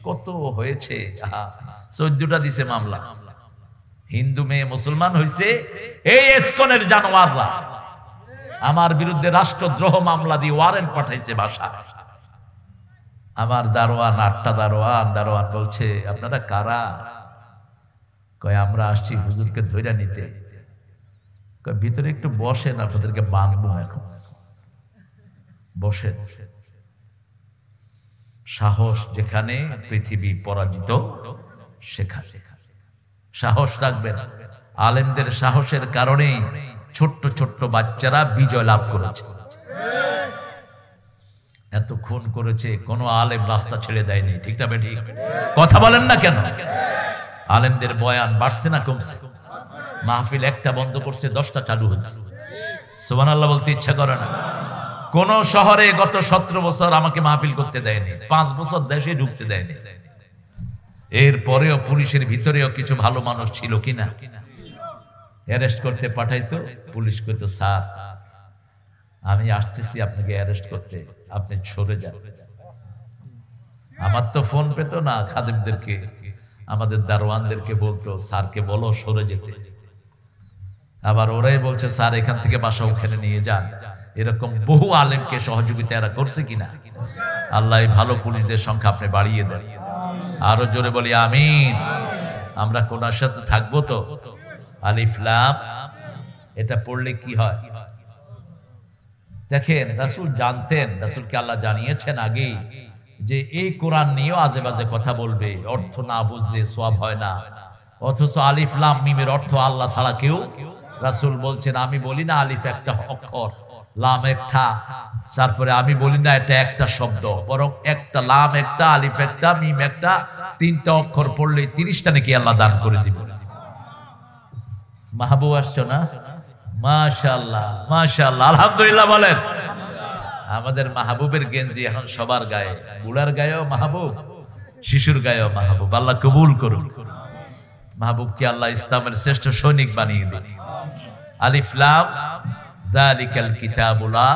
কত হয়েছে, 14টা দিছে মামলা। হিন্দু মেয়ে মুসলমান হয়েছে, এই ইসকনের জানোয়াররা আমার বিরুদ্ধে রাষ্ট্রদ্রোহ মামলা দিয়ে ওয়ারেন্ট পাঠাইছে বাসা। আমার দারোয়ান, 8টা দারোয়ান বলছে আপনারা কারা? কয় আমরা আসছি হুজুরকে ধইরা নিতে। কয় ভিতরে একটু বসেন, আপনাদেরকে বাঁধবো এখন, বসেন। সাহস যেখানে, পৃথিবী পরাজিত সেখানে। সাহস রাখবেন। আলেমদের সাহসের কারণে ছোট্ট ছোট্ট বাচ্চারা বিজয় লাভ করেছে। এত খুন করেছে, কোন আলেম রাস্তা ছেড়ে দেয়নি, ঠিক না বেঠিক? কথা বলেন না কেন? আলেমদের বয়ান বাড়ছে না কমছে? মাহফিল একটা বন্ধ করছে, 10টা চালু হয়েছে। সুবহানাল্লাহ বলতে ইচ্ছা করে না? কোন শহরে গত 17 বছর আমাকে মাহফিল করতে দেয়নি, 5 বছর দেশে ঢুকতে দেয়নি। এরপরেও পুলিশের ভিতরেও কিছু ভালো মানুষ ছিল কিনা? অ্যারেস্ট করতে পাঠাইতো, পুলিশ কইতো স্যার আমি আসতেছি আপনাকে অ্যারেস্ট করতে, আপনি সরে যান। আমার তো ফোন পেত না, খাদেমদেরকে, আমাদের দারোয়ানদেরকে বলতো স্যারকে বলো সরে যেতে। আবার ওরাই বলছে স্যার এখান থেকে বাসা ওখানে নিয়ে যান। এরকম বহু আলেমকে সহযোগিতা এরা করছে কিনা? আল্লাহ ভালো পুলিশদের সংখ্যা আপনি বাড়িয়ে দেন। আরো জোরে বলি আমিন। আমরা কোনার সাথে থাকবো তো? আলিফ লাম, এটা পড়লে কি হয় দেখেন। রাসূল জানতেন, রাসূলকে আল্লাহ জানিয়েছেন আগেই যে এই কোরআন নিয়েও আজে বাজে কথা বলবে, অর্থ না বুঝলে সওয়াব হয় না। অথচ আলিফ লাম মিমের অর্থ আল্লাহ ছাড়া কেউ। রাসূল বলছেন আমি বলি না আলিফ একটা অক্ষর, লাম একটা, তারপরে আমি বলি না এটা একটা শব্দ, বরং একটা লাম একটা, আলিফ একটা, মিম একটা, 3টা অক্ষর পড়লে 30টা নাকি আল্লাহ দান করে দিবেন। মাহবুব আসছো না? মাশাআল্লাহ মাশাআল্লাহ, আলহামদুলিল্লাহ বলেন। আমাদের মাহবুবের গেঞ্জি এখন সবার গায়ে, বুড়ার গায়েও মাহবুব, শিশুর গায়েও মাহবুব। আল্লাহ কবুল করুন। মাহবুবকে আল্লাহ ইসলামের শ্রেষ্ঠ সৈনিক বানিয়ে দিন। আলিফ লাম যালিকাল কিতাবু লা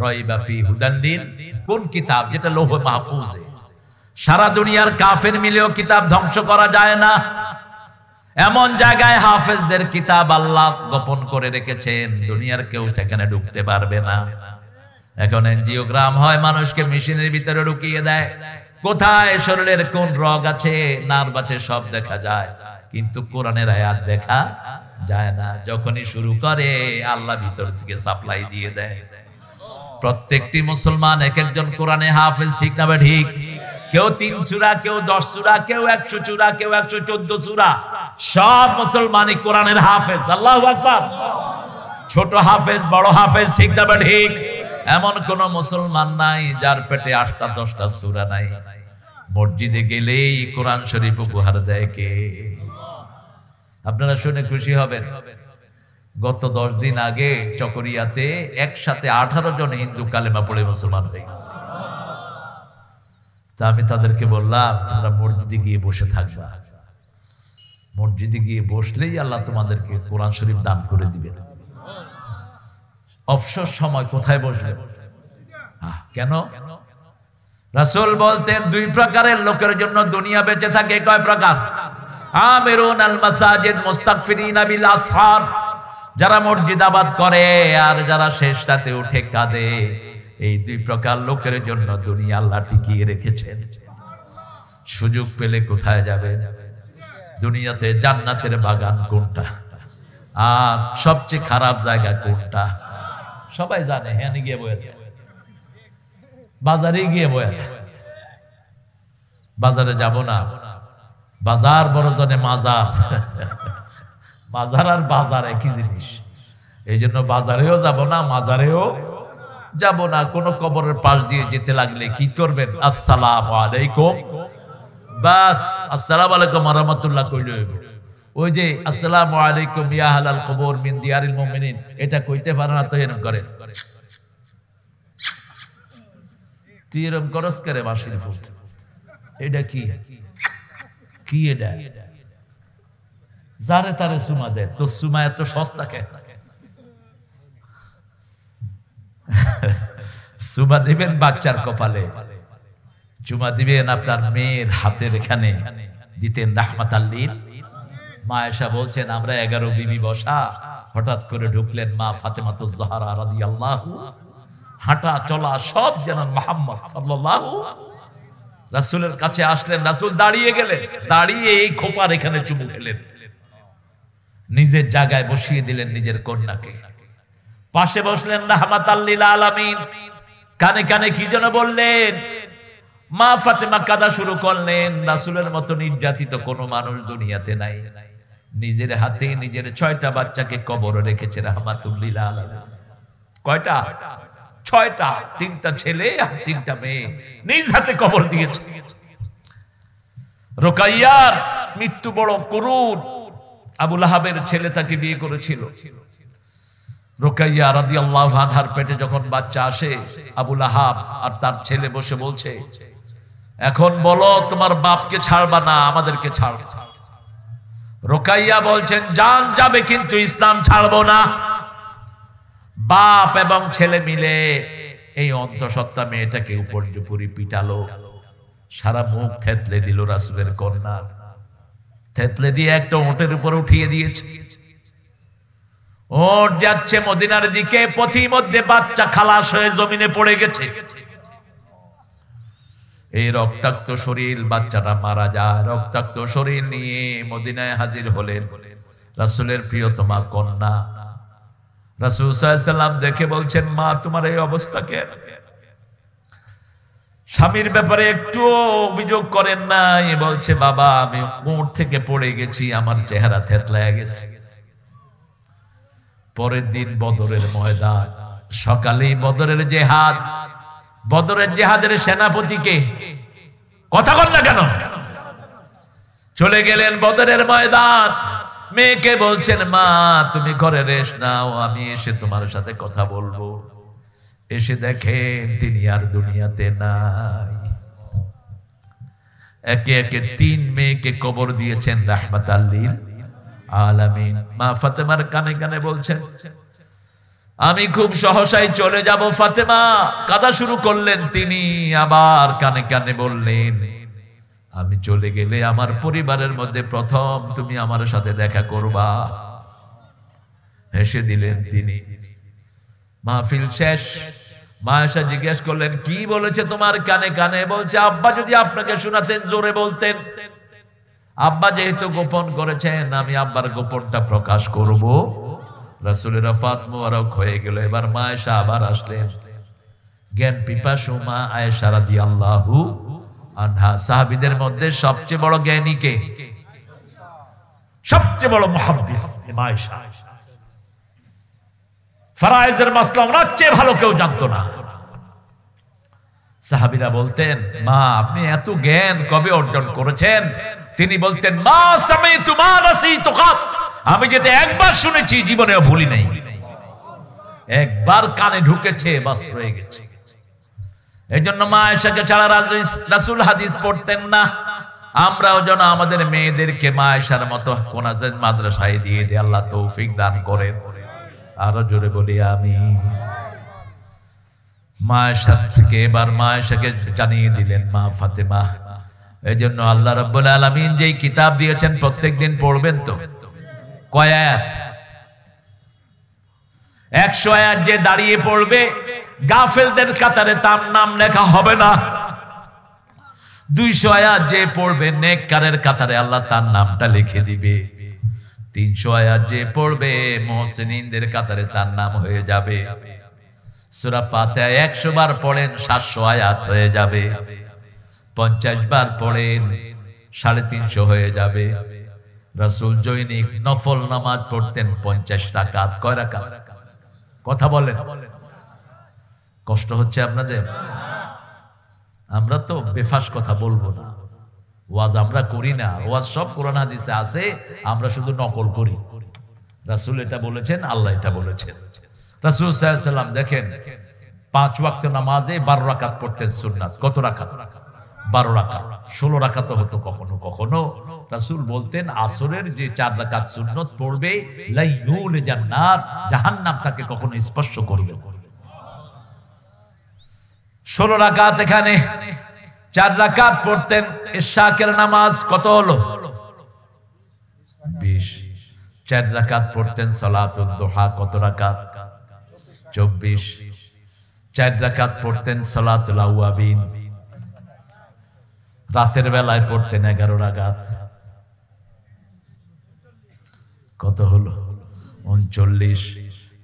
রাইবা ফি হুদাল লিল। কোন কিতাব? যেটা লৌহ মাহফুজে। সারা দুনিয়ার কাফের মিলেও কিতাব ধ্বংস করা যায় না। এমন জায়গায় হাফেজদের কিতাব আল্লাহ গোপন করে রেখেছেন, দুনিয়ার কেউ সেখানে ঢুকতে পারবে না। এখন এনজিওগ্রাম হয়, মানুষকে মেশিনের ভিতরে ঢুকিয়ে দেয়। কোথায় শরীরের কোন রগ আছে, নার্ভ আছে, সব দেখা যায়, কিন্তু কোরআনের আয়াত দেখা যায় না। যখনই শুরু করে আল্লাহ ভিতর থেকে সাপ্লাই দিয়ে দেয়। প্রত্যেকটি মুসলমান এক একজন কোরআনে হাফেজ, ঠিক না ঠিক? কেউ 3 সূরা, কেউ 10 সূরা, কেউ 100 সূরা, কেউ 114 সূরা। সব মুসলমানই কোরআনের হাফেজ। আল্লাহু আকবার। ছোট হাফেজ, বড় হাফেজ, ঠিক না ঠিক? এমন কোন মুসলমান নাই যার পেটে 8টা 10টা সূরা নাই। মসজিদে গেলেই কোরআন শরীফ উপহার দেয় কে? আপনারা শুনে খুশি হবেন। গত 10 দিন আগে চকরিয়াতে একসাথে 18 জন হিন্দু কালেমা পড়ে মুসলমান হয়ে গেছে। তা আমি তাদেরকে বললাম, তোমরা মসজিদে গিয়ে বসে থাকবা, মসজিদে গিয়ে বসলেই আল্লাহ তোমাদেরকে কোরআন শরীফ দান করে দিবেন। অবসর সময় কোথায় বসবে? কেন? রাসূল বলতেন 2 প্রকারের লোকের জন্য দুনিয়া বেঁচে থাকে। কয় প্রকার? আমিরুন আল মাসাজিদ মুস্তাগফিরিনা বিল আসহার, যারা মসজিদ আবাদ করে আর যারা শেষ রাতে উঠে কাঁদে, এই 2 প্রকার লোকের জন্য দুনিয়া আল্লাহ টিকিয়ে রেখেছেন। সুযোগ পেলে কোথায় যাবেন? দুনিয়াতে জান্নাতের বাগান কোনটা আর সবচেয়ে খারাপ জায়গা কোনটা সবাই জানে। হ্যাঁ, গিয়ে বয়ে থাকে, বাজারে গিয়ে বয়ে থাকে। বাজারে যাব না, বাজার বড় জনে মাজার। মাজার আর বাজার একই জিনিস, এই জন্য বাজারেও যাব না, মাজারেও যাব না। কোন কবরের পাশ দিয়ে যেতে লাগলে কি করবেন? আসসালামু আলাইকুম, বাস আসসালামু আলাইকুম ওয়া রাহমাতুল্লাহ কইলে হইব। ওই যে আসসালামু আলাইকুম ইয়া আহলাল কবর মিন দিয়ারিল মুমিনিন, এটা কইতে পারে না তো এরকম করে। তুই এরকম করস করে বাঁশির ফুল, এটা কি কি? এটা যারে তারে সুমা দেয়, তো সুমা এত সস্তা কে? সুমা দিবেন বাচ্চার কপালে, চুমা দিবেন আপনার মেয়ের হাতের এখানে, দিতেন রাহমাতাল লিল। মা আয়েশা বলছেন, আমরা 11 বিবি বসা, হঠাৎ করে ঢুকলেন মা ফাতেমাতুজ জাহরা রাদিয়াল্লাহু, হাঁটা চলা সব যেন মুহাম্মদ সাল্লাল্লাহু। রাসূলের কাছে আসলেন, রাসূল দাঁড়িয়ে গেলেন, দাঁড়িয়ে এই খোপার এখানে চুমু খেলেন, নিজের জায়গায় বসিয়ে দিলেন নিজের কন্যাকে। পাশে বসলেন রাহমাতাল লিল আলামিন, কানে কানে কি যেন বললেন। মা ফাতেমা কাঁদা শুরু করলেন। রাসূলের মতো নির্যাতিত কোনো মানুষ দুনিয়াতে নাই। নিজের হাতে নিজের 6টা বাচ্চাকে কবরে রেখেছে রাহমাতুল লিল আলামিন। কয়টা? 6টা, 3টা ছেলে আর 3টা মেয়ে নিজ হাতে কবর দিয়েছে। রুকাইয়ার মৃত্যু বড় করুণ। আবু লাহাবের ছেলে তাকে বিয়ে করেছিল। রুকাইয়া রাদিয়াল্লাহু আনহার পেটে যখন বাচ্চা আসে, আবু লাহাব আর তার ছেলে বসে বলছে, এখন বলো তোমার বাপকে ছাড়বা না আমাদেরকে ছাড়বে? রুকাইয়া বলছেন, জান যাবে কিন্তু ইসলাম ছাড়বো না। বাপ এবং ছেলে মিলে এই অন্তঃসত্ত্বা মেয়েটাকে উপর্যুপরি পিটালো, সারা মুখ থেতলে দিল রাসূলের কন্যার, থেতলে দিয়ে একটা ওটের উপর উঠিয়ে দিয়েছে। ওট যাচ্ছে মদিনার দিকে, পথির মধ্যে বাচ্চা খালাস হয়ে জমিনে পড়ে গেছে। এই রক্তাক্ত শরীর, বাচ্চাটা মারা যায়। রক্তাক্ত শরীর নিয়ে মদিনায় হাজির হলেন রাসূলের প্রিয়তমা কন্যা। রাসূল সাল্লাল্লাহু আলাইহি ওয়াসাল্লাম দেখে বলছেন, মা তোমার এই অবস্থা কেন? স্বামীর ব্যাপারে একটু অভিযোগ করেন নাই? বলছে, বাবা আমি উট থেকে পড়ে গেছি, আমার চেহারা থেতলায় গেছে। পরের দিন বদরের ময়দান, সকালেই বদরের জেহাদ। বদরের জেহাদের সেনাপতিকে কথা বল না কেন? চলে গেলেন বদরের ময়দান। মেয়েকে বলছেন, মা তুমি ঘরে রেস্ট নাও, আমি এসে তোমার সাথে কথা বলবো। এসে দেখেন তিনি আর দুনিয়াতে নাই। একে একে 3 মেয়েকে কবর দিয়েছেন রাহমাতাল লিল আলামিন। মা ফাতেমার কানে কানে বলছেন, আমি খুব সহসাই চলে যাব। ফাতেমা কাঁদা শুরু করলেন। তিনি আবার কানে কানে বললেন, আমি চলে গেলে আমার পরিবারের মধ্যে প্রথম তুমি আমার সাথে দেখা করবা। হেসে দিলেন তিনি। মাহফিল শেষ। মা এসে জিজ্ঞেস করলেন, কি বলেছে তোমার কানে কানে? বলছে, আব্বা যদি আপনাকে শোনাতেন জোরে বলতেন। আব্বা যেহেতু গোপন করেছেন, আমি আব্বার গোপনটা প্রকাশ করব। রাসূলের ওফাত মোবারক হয়ে গেল। এবার মা আয়েশা আবার আসলেন। জ্ঞান পিপাসু মা আয়েশা রাদিয়াল্লাহু আনহা, সাহাবীদের মধ্যে সবচেয়ে বড় জ্ঞানী কে? সবচেয়ে বড় মুহাদ্দিস মা আয়েশা। ফরায়েজের মাসলা ওনার চেয়ে ভালো কেউ জানতো না। সাহাবীরা বলতেন, মা আপনি এত জ্ঞান কবে অর্জন করেছেন? তিনি বলতেন, মা সামিতু মা নাসিতু কাত, আমি যেটা একবার শুনেছি জীবনেও ভুলি নাই, একবার কানে ঢুকেছে বাস রয়ে গেছে। এই জন্য মা আয়েশাকে ছাড়া রাসূল হাদিস পড়তেন না। আমরাও যেন আমাদের মেয়েদেরকে মা আয়েশার মতো কোরআন মাদ্রাসায় দিয়ে দিই, আল্লাহ তৌফিক দান করেন। আরো জোরে বলি আমিন। মা আয়েশা থেকে এবার মা আয়েশাকে জানিয়ে দিলেন মা ফাতেমা। এই জন্য আল্লাহ রাব্বুল আলামিন যেই কিতাব দিয়েছেন প্রত্যেকদিন পড়বেন। তো কয় আয়াত? 100 আয়াত যে দাঁড়িয়ে পড়বে গাফেলদের কাতারে তার নাম লেখা হবে না। 200 আয়াত যে পড়বে নেককারের কাতারে আল্লাহ তার নামটা লিখে দিবে। 300 আয়াত যে পড়বে মুহসিনিনদের কাতারে তার নাম হয়ে যাবে। সূরা ফাতিহা 100 বার পড়েন 700 আয়াত হয়ে যাবে। 50 বার পড়েন 350 হয়ে যাবে। রাসূল জৈনিক নফল নামাজ পড়তেন 50 রাকাত। কয় রাকাত? কথা বলেন। কষ্ট হচ্ছে আপনাদের? আমরা তো বেফাস কথা বলবো না, ওয়াজ আমরা করি না। ওয়াজ সব কোরআন হাদিসে আছে, আমরা শুধু নকল করি। রাসূল এটা বলেছেন, আল্লাহ এটা বলেছেন। রাসূল সাল্লাল্লাহু আলাইহি ওয়াসাল্লাম দেখেন 5 ওয়াক্ত নামাজে 12 রাকাত পড়তেন সুন্নাত। কত রাকাত? 12 রাকাত। 16 রাকাত হতো কখনো কখনো। রাসূল বলতেন আসরের যে 4 রাকাত সুন্নাত পড়বে লাইনুল জান্নাত, জাহান্নাম তাকে কখনো স্পর্শ করবে না। 16 রাকাত এখানে 4 রাকাত পড়তেন। ইশাকের নামাজ কত হলো? 20। 4 রাকাত পড়তেন সালাতুদ দুহা। কত রাকাত? 24। 4 রাকাত পড়তেন সালাতুল আওয়াবিন। রাতের বেলায় পড়তেন 11 রাকাত। কত হলো? 39।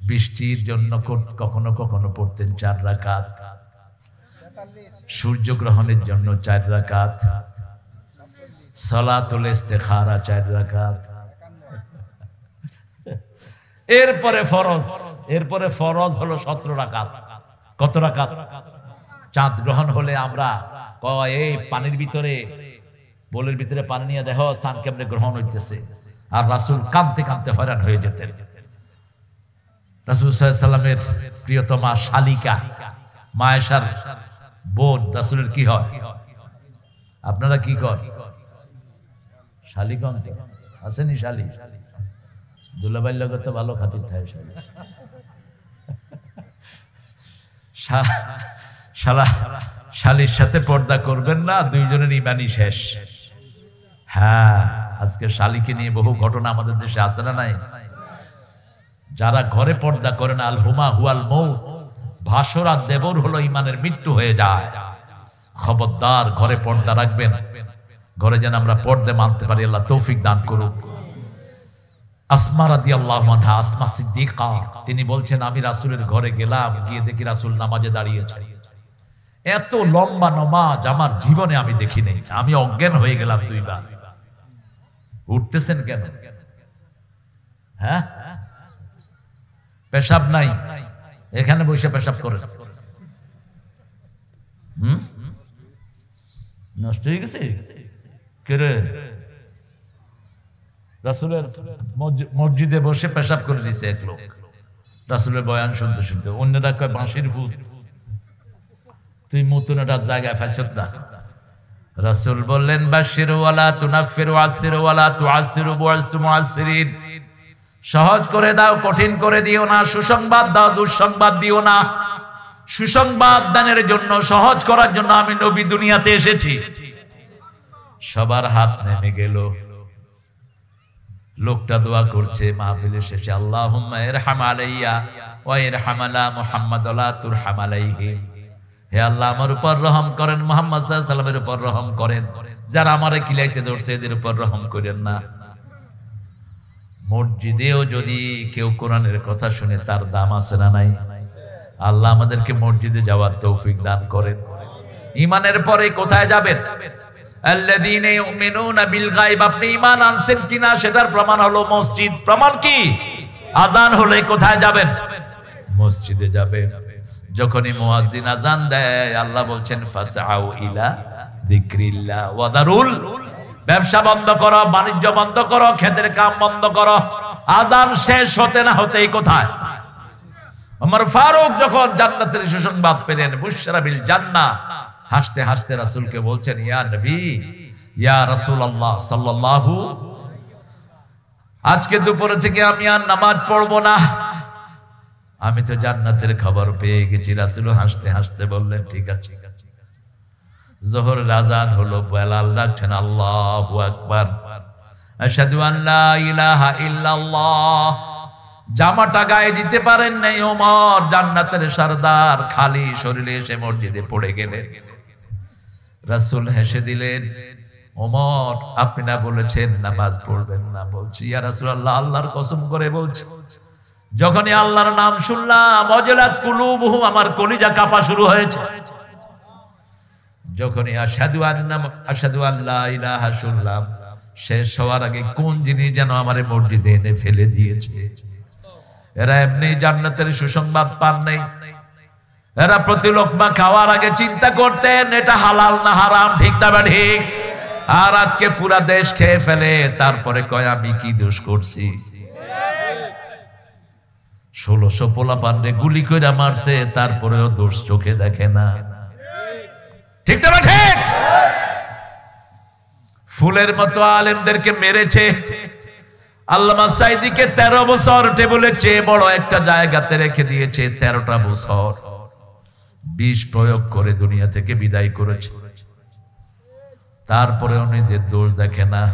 বৃষ্টির জন্য কখনো কখনো পড়তেন 4 রাকাত। সূর্যগ্রহণের জন্য 4 রাকাত। সালাতুল ইস্তিখারা 4 রাকাত। এরপরে ফরজ হলো 17 রাকাত। কত রাকাত? চাঁদ গ্রহণ হলে আমরা এই পানির ভিতরে, বোলের ভিতরে পানি নিয়ে দেখো চাঁদ কেমনে গ্রহণ হইতেছে। আর রাসূল কাঁদতে কাঁদতে হয়রান হয়ে যেতেন। রাসূল সাল্লাল্লাহু আলাইহি ওয়াসাল্লামের প্রিয়তমা শালিকা মা আয়েশার বোন রাসূলের কি হয়? আপনারা কি কয়? শালিকা আসেনি? শালি দুলাভাইয়ের লগে তো ভালো খাতির থাকে। শালির সাথে পর্দা করবেন না, দুইজনের ইমানই শেষ। হ্যাঁ, আজকে শালিকে নিয়ে বহু ঘটনা আমাদের দেশে আছে না নাই? যারা ঘরে পর্দা করে না, আল হুমা হুয়াল মউত, ভাসর আর দেবর হলো ইমানের মৃত্যু হয়ে যায়। খবরদার ঘরে পর্দা রাখবেন, ঘরে যেন আমরা পর্দা মানতে পারি। আল্লাহ তৌফিক দান করুন। আসমা রাদিয়াল্লাহু আনহা, আসমা সিদ্দিকা, তিনি বলছেন আমি রাসূলের ঘরে গেলাম, গিয়ে দেখি রাসূল নামাজে দাঁড়িয়েছে। এত লম্বা নামাজ আমার জীবনে আমি দেখি নাই। আমি অজ্ঞান হয়ে গেলাম 2 বার। উঠতেছেন কেন? হ্যাঁ, পেশাব নাই, এখানে বসে পেশাব করেন। নষ্ট হয়ে গেছে কেরে? রাসূলের মসজিদে বসে পেশাব করে দিয়েছে এক লোক, রাসূলের বয়ান শুনতে শুনতে। অন্যরা কয় বাঁশির ভূত, তুই মুতুনটা জায়গায় ফেলছত না। রাসূল বললেন বাশিরু ওয়ালা তুনাফিরু, আসিরু ওয়ালা তুআসিরু, বুআসতু মুআসসিরিন। সহজ করে দাও, কঠিন করে দিও না। সুসংবাদ দাও, দুঃসংবাদ দিও না। সুসংবাদ দানের জন্য, সহজ করার জন্য আমি নবী দুনিয়াতে এসেছি। সবার হাত নেমে গেল। লোকটা দোয়া করছে মাহফিলের শেষে, আল্লাহুম্মা ইরহাম আলাইয়া ওয়া ইরহাম আলা মুহাম্মাদ ওয়া লা তুরহাম আলাইহি। হে আল্লাহ, আমার উপর রহম করেন, মুহাম্মদ সাল্লাল্লাহু আলাইহি ওয়াসাল্লামের উপর রহম করেন। যারা আমারে কিলাইতে ধরছে এদের উপর রহম করেন না। মসজিদেও যদি কেউ কোরআনের কথা শুনে তার দাম আছে না নাই? আল্লাহ আমাদেরকে মসজিদে যাওয়ার তৌফিক দান করেন। ঈমানের পরে কোথায় যাবেন? আল্লাযীনা ইউমিনুনা বিল গায়ব। আপনি ঈমান আনছেন কিনা সেটার প্রমাণ হলো মসজিদ। প্রমাণ কি? আযান হলে কোথায় যাবেন? মসজিদে যাবেন। যখনই মুয়াজ্জিন আযান দেয় আল্লাহ বলছেন ফাসআউ ইলা যিকরিল্লাহ ওয়া দারুল। ব্যবসা বন্ধ করো, বাণিজ্য বন্ধ করো, ক্ষেতের কাম বন্ধ করো, আজান শেষ হতে না হতেই কোথায়? ওমর ফারুক যখন জান্নাতের সুসংবাদ পেলেন, বুশরা বিল জান্নাহ, হাসতে হাসতে রাসূলকে বলছেন, ইয়া নবী, ইয়া রাসূলুল্লাহ সাল্লাল্লাহু, আজকে দুপুরে থেকে আমি আর নামাজ পড়বো না, আমি তো জান্নাতের খবর পেয়ে গেছি। রাসূল হাসতে হাসতে বললেন, ঠিক আছে। যোহরের আযান হলো, বেলাল ডাকছেন, আল্লাহু আকবার, আশহাদু আল্লা ইলাহা ইল্লাল্লাহ। জামাটা গায়ে দিতে পারেন নাই ওমর, জান্নাতের সরদার, খালি শরীরে এসে মসজিদে পড়ে গেলেন। রাসূল হেসে দিলেন, ওমর আপনি না বলেছেন নামাজ পড়বেন না? বলছি, ইয়া রাসূলুল্লাহ, আল্লাহর কসম করে বলছি, যখনই আল্লাহর নাম শুনলাম, ওয়াজলাত কুলুবুহুম, আমার কলিজা কাঁপা শুরু হয়েছে। যখনই আশহাদু আল্লা ইলাহা শুনলাম, শেষ হওয়ার আগে কোন জিনিস যেন আমারে মসজিদে এনে ফেলে দিয়েছে। এরা এমনি জান্নাতের সুসংবাদ পান নাই। এরা প্রতি লোকমা খাওয়ার আগে চিন্তা করতেন এটা হালাল না হারাম, ঠিক না বা ঠিক? আর আজকে পুরা দেশ খেয়ে ফেলে, তারপরে কয় আমি কি দোষ করছি। 1600 পোলাপানরে গুলি কইরা মারছে, তারপরেও দোষ চোখে দেখে না, ঠিক না বা ঠিক? ফুলের মতো আলেমদেরকে মেরেছে। আল্লামা সাইদিকে 13 বছর টেবিলের চেয়ে বড় একটা জায়গাতে রেখে দিয়েছে, 13টা বছর বিষ প্রয়োগ করে দুনিয়া থেকে বিদায় করেছে। তারপরেও নিজের দোষ দেখে না।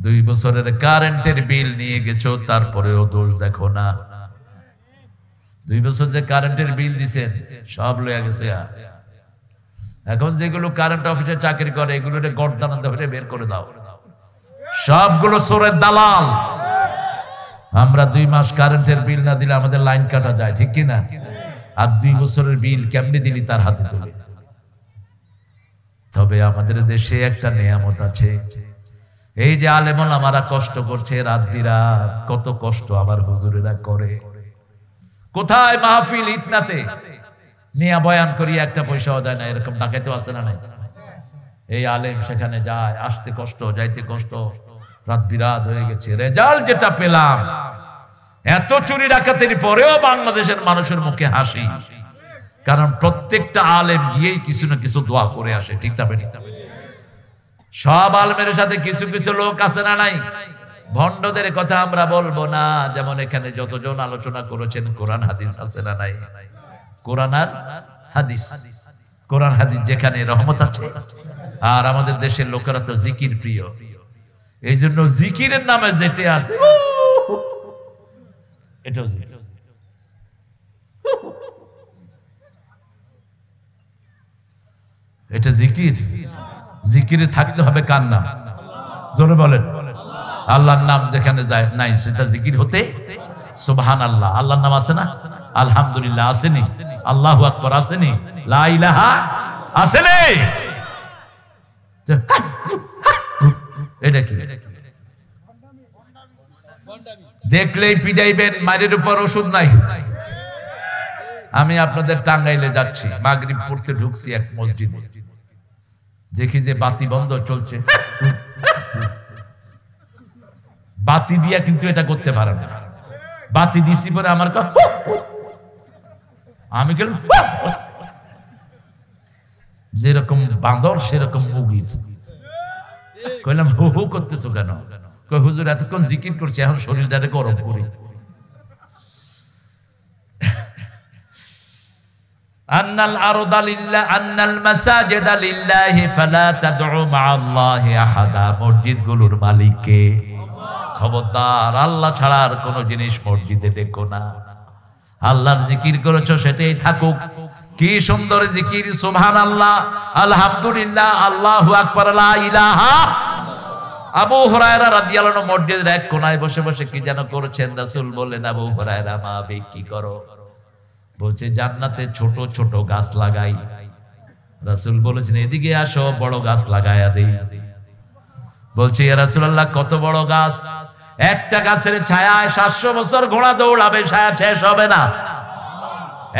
2 বছরের কারেন্টের বিল নিয়ে গেছো, তারপরেও দোষ দেখো না। 2 বছর যে কারেন্টের বিল দিছেন সব লয়ে গেছে। এখন যেগুলো কারেন্ট অফিসে চাকরি করে, এগুলো গর্দান ধরে বের করে দাও, সবগুলো চোরের দালাল। আমরা 2 মাস কারেন্টের বিল না দিলে আমাদের লাইন কাটা যায়, ঠিক কিনা? আর 2 বছরের বিল কেমনি দিলি তার হাতে তুলে। তবে আমাদের দেশে একটা নিয়ামত আছে, এই যে আলেমন আমারা কষ্ট করছে রাত বিরাত, কত কষ্ট আমার হুজুরেরা করে। কোথায় মাহফিল ইটনাতে নিয়া বয়ান করি, একটা পয়সাও দেয় না, এরকম ডাকাইতে আছে না নাই? এই আলেম সেখানে যায়, আসতে কষ্ট, যাইতে কষ্ট, রাত বিরাত হয়ে গেছে। রেজাল্ট যেটা পেলাম, এত চুরি ডাকাতের পরেও বাংলাদেশের মানুষের মুখে হাসি, কারণ প্রত্যেকটা আলেম গিয়েই কিছু না কিছু দোয়া করে আসে, ঠিক না? সব আলেমের সাথে কিছু কিছু লোক আছে না নাই? ভণ্ডদের কথা আমরা বলবো না। যেমন এখানে যতজন আলোচনা করেছেন, কোরআন হাদিস আছে না নাই? কোরআন আর হাদিস, কোরআন হাদিস যেখানে রহমত আছে। আর আমাদের দেশের লোকেরা তো জিকির প্রিয়, এই জন্য জিকিরের নামে যেতে আছে, এটাও এটা জিকির। জিকিরে থাকতে হবে কার নাম? জোরে বলেন। আল্লাহর নাম যেখানে যায় নাই, সেটা জিকির হতে। সুবহানাল্লাহ, আল্লাহর নাম আছে না? আলহামদুলিল্লাহ আসেনি? আল্লাহু আকবার আসেনি? লা ইলাহা আসেনি? এটা কি? দেখলেই পিটাইবেন, মায়ের উপর ওষুধ নাই। আমি আপনাদের টাঙ্গাইলে যাচ্ছি, মাগরিব পড়তে ঢুকছি এক মসজিদে, দেখি যে বাতি বন্ধ চলছে। বাতি দিয়া কিন্তু এটা করতে পারে না। বাতি দিছি পরে আমার আমি গেলাম, যেরকম বাঁদর সেরকম মুগির। কইলাম হু হু করতেছো কেন? কই হুজুর এতক্ষণ জিকির করছি, এখন শরীরটারে গরম করি। আন্নাল আরদা লিল্লাহ আন্নাল মাসাজিদা লিল্লাহি ফালা তাদউ মাআল্লাহি আহাদা। মসজিদগুলোর মালিক কে? খবরদার, আল্লাহ ছাড়া আর কোন জিনিস মসজিদে ডেকো না। আল্লাহর জিকির করেছো সেটাই থাকুক। কি সুন্দর জিকির, সুবহানাল্লাহ, আলহামদুলিল্লাহ, আল্লাহু আকবার, লা ইলাহা। আবু হুরায়রা রাদিয়াল্লাহু আনহু মসজিদের এক কোণায় বসে বসে কি যেন করেছেন। রাসূল বললেন, আবু হুরায়রা মা বে কি করো? বলছে জান্নাতে ছোট ছোট গাছ লাগাই। রাসূল বলেছেন এদিকে আসো, বড় গাছ লাগায়া দেই। বলছে ইয়া রাসূলুল্লাহ কত বড় গাছ? একটা গাছের ছায়ায় 700 বছর ঘোড়া দৌড়াবে, ছায়া শেষ হবে না।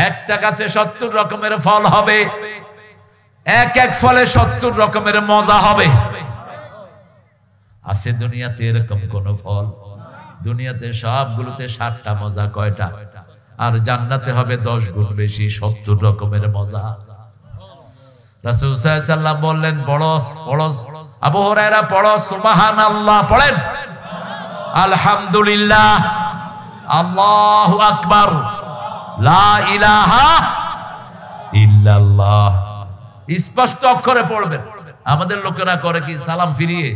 একটা গাছে 70 রকমের ফল হবে, এক এক ফলে 70 রকমের মজা হবে। আছে দুনিয়াতে এরকম কোন ফল? দুনিয়াতে সবগুলোতে 60টা মজা, কয়টা? আর জান্নাতে হবে 10 গুণ বেশি, 70 রকমের মজা। রাসূল সাল্লাল্লাহু আলাইহি ওয়াসাল্লাম বললেন, পড়ো পড়ো, আবু হুরায়রা পড়ো সুবহানাল্লাহ, পড়েন আলহামদুলিল্লাহ, আল্লাহু আকবার, লা ইলাহা ইল্লাল্লাহ। স্পষ্ট অক্ষরে পড়বেন। আমাদের লোকেরা করে কি, সালাম ফিরিয়ে।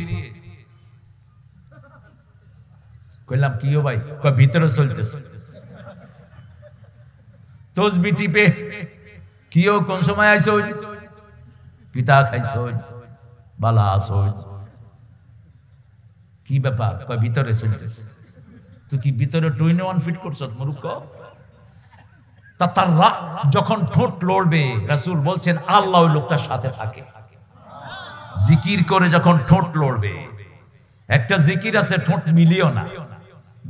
কইলাম কিও ভাই? কয় ভিতরে চলতেছে। তসবিহ টিপে, কিও কোন সময় আইছো? পিতা খাইছো, বালা আসো, কি ব্যাপার? কয় ভিতরে চলতেছে। তুই কি ভিতরে 21 ফিট করছ মূর্খ? তাতাররা, যখন ঠোঁট লড়বে রাসূল বলছেন আল্লাহ ওই লোকটার সাথে থাকে। জিকির করে যখন ঠোঁট লড়বে, একটা জিকির আছে ঠোঁট মিলিও না,